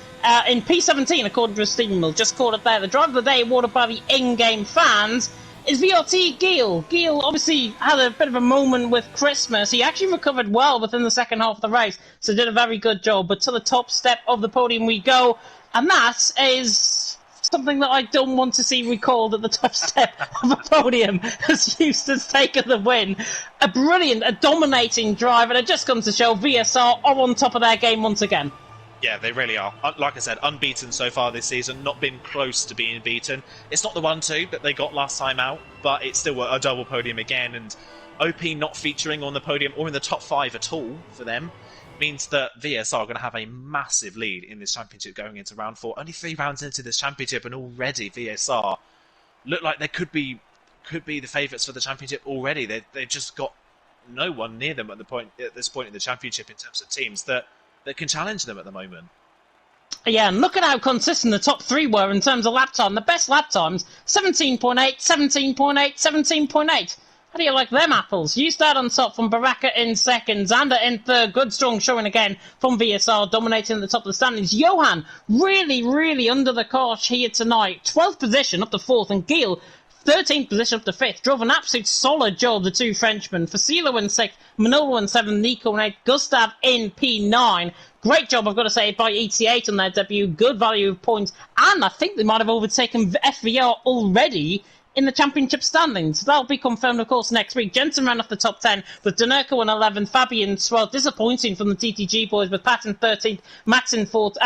[SPEAKER 2] in P17, according to a steam mill. Just called it there. The driver of the day awarded by the in-game fans is VRT Giel. Giel obviously had a bit of a moment with Christmas. He actually recovered well within the second half of the race, so did a very good job. But to the top step of the podium we go. And that is something that I don't want to see recalled at the top step of a podium, as Houston's taken the win. A brilliant, a dominating drive, and it just comes to show VSR are on top of their game once again.
[SPEAKER 3] Yeah, they really are. Like I said, unbeaten so far this season, not been close to being beaten. It's not the 1-2 that they got last time out, but it's still a double podium again, and OP not featuring on the podium or in the top 5 at all for them means that VSR are going to have a massive lead in this championship going into round 4. Only 3 rounds into this championship, and already VSR look like they could be the favourites for the championship already. They've just got no one near them at this point in the championship in terms of teams that can challenge them at the moment.
[SPEAKER 2] Yeah, and look at how consistent the top 3 were in terms of lap time. The best lap times, 17.8, 17.8, 17.8. How do you like them apples? You start on top from Baraka in second, Xander in third. Good strong showing again from VSR, dominating at the top of the standings. Johan really, really under the cosh here tonight. 12th position up to 4th, and Giel 13th position up to 5th. Drove an absolute solid job, the 2 Frenchmen. Fasilo in 6th, Manolo in 7th, Nico in 8th, Gustav in P9. Great job, I've got to say, by ET8 on their debut. Good value of points, and I think they might have overtaken FVR already in the championship standings. That'll be confirmed, of course, next week. Jensen ran off the top 10 with Denerko in 11th, Fabi in 12th. Disappointing from the TTG boys with Pat in 13th, Max in 4th,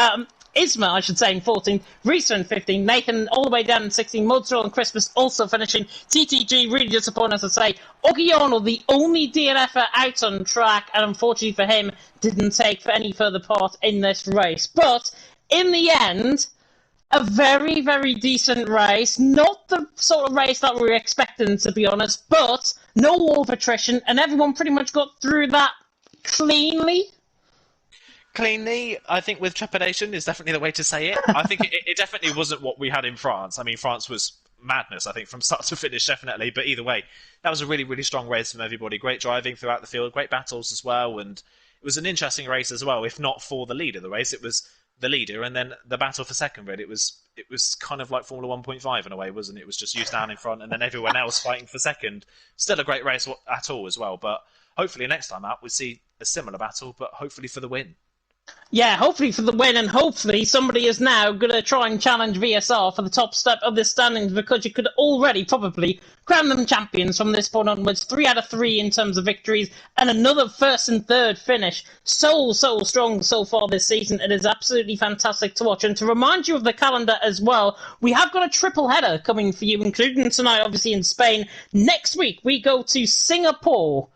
[SPEAKER 2] Isma, I should say, in 14th, Risa in 15th, Nathan all the way down in 16th, Modsrol and Christmas also finishing. TTG really disappointing, as I say. Ogiano, the only DNFer out on track, and unfortunately for him, didn't take for any further part in this race. But in the end, a very, very decent race. Not the sort of race that we were expecting, to be honest, but no war of attrition, and everyone pretty much got through that cleanly.
[SPEAKER 3] Cleanly, I think with trepidation is definitely the way to say it. I think it definitely wasn't what we had in France. I mean, France was madness, I think, from start to finish, definitely. But either way, that was a really, really strong race from everybody. Great driving throughout the field, great battles as well, and it was an interesting race as well, if not for the lead of the race. It was the leader, and then the battle for second, really. It was kind of like Formula 1.5 in a way, wasn't it? It was just you down in front and then everyone else fighting for second. Still a great race at all as well, but hopefully next time out we'll see a similar battle, but hopefully for the win.
[SPEAKER 2] Yeah, hopefully for the win, and hopefully somebody is now going to try and challenge VSR for the top step of this standings, because you could already probably crown them champions from this point onwards. 3 out of 3 in terms of victories, and another first and third finish. So strong so far this season. It is absolutely fantastic to watch. And to remind you of the calendar as well, we have got a triple header coming for you, including tonight, obviously, in Spain. Next week, we go to Singapore.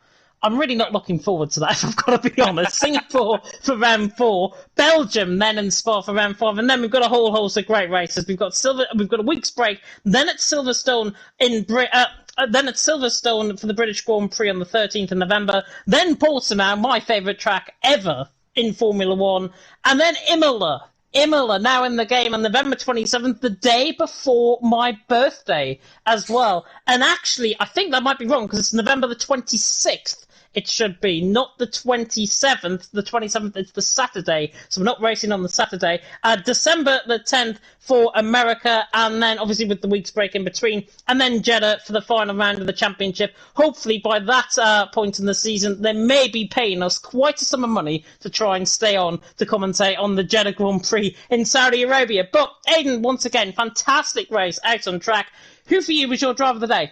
[SPEAKER 2] I'm really not looking forward to that, if I've got to be honest. Singapore for round 4, Belgium then in Spa for round 5, and then we've got a whole host of great races. We've got a week's break, then at Silverstone then at Silverstone for the British Grand Prix on the 13th of November, then Portimao, my favourite track ever in Formula 1, and then Imola. Imola now in the game on November 27th, the day before my birthday as well. And actually, I think that might be wrong, because it's November the 26th it should be. Not the 27th. The 27th is the Saturday, so we're not racing on the Saturday. December the 10th for America, and then obviously with the week's break in between, and then Jeddah for the final round of the championship. Hopefully by that point in the season, they may be paying us quite a sum of money to try and stay on to commentate on the Jeddah Grand Prix in Saudi Arabia. But Aidan, once again, fantastic race out on track. Who for you was your driver of the day?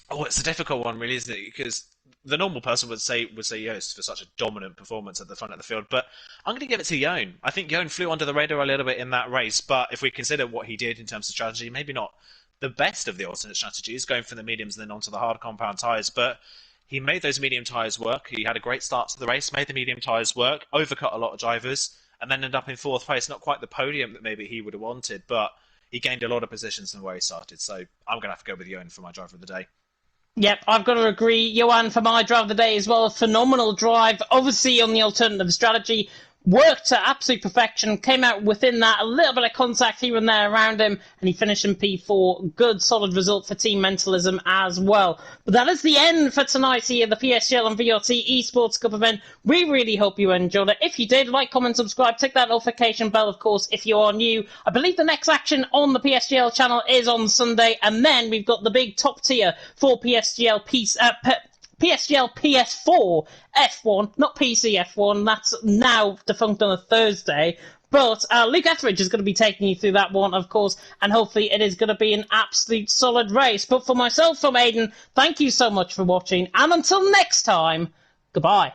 [SPEAKER 3] Oh, it's a difficult one, really, isn't it? Because the normal person would say Joost for such a dominant performance at the front of the field, but I'm going to give it to Joan. I think Joan flew under the radar a little bit in that race, but if we consider what he did in terms of strategy, maybe not the best of the alternate strategies, going from the mediums and then onto the hard compound tyres, but he made those medium tyres work. He had a great start to the race, made the medium tyres work, overcut a lot of drivers, and then ended up in fourth place. Not quite the podium that maybe he would have wanted, but he gained a lot of positions from where he started. So I'm going to have to go with Johan for my driver of the day.
[SPEAKER 2] Yep, I've got to agree. Johan for my drive of the day as well. Phenomenal drive, obviously on the alternative strategy. Worked to absolute perfection, came out within that, a little bit of contact here and there around him, and he finished in P4. Good, solid result for Team Mentalism as well. But that is the end for tonight here, the PSGL and VRT Esports Cup event. We really hope you enjoyed it. If you did, like, comment, subscribe, tick that notification bell, of course, if you are new. I believe the next action on the PSGL channel is on Sunday, and then we've got the big top tier for PSGL PSGL PS4 F1, not PC F1, that's now defunct on a Thursday. But Luke Etheridge is going to be taking you through that one, of course, and hopefully it is going to be an absolute solid race. But for myself, from Aidan, thank you so much for watching, and until next time, goodbye.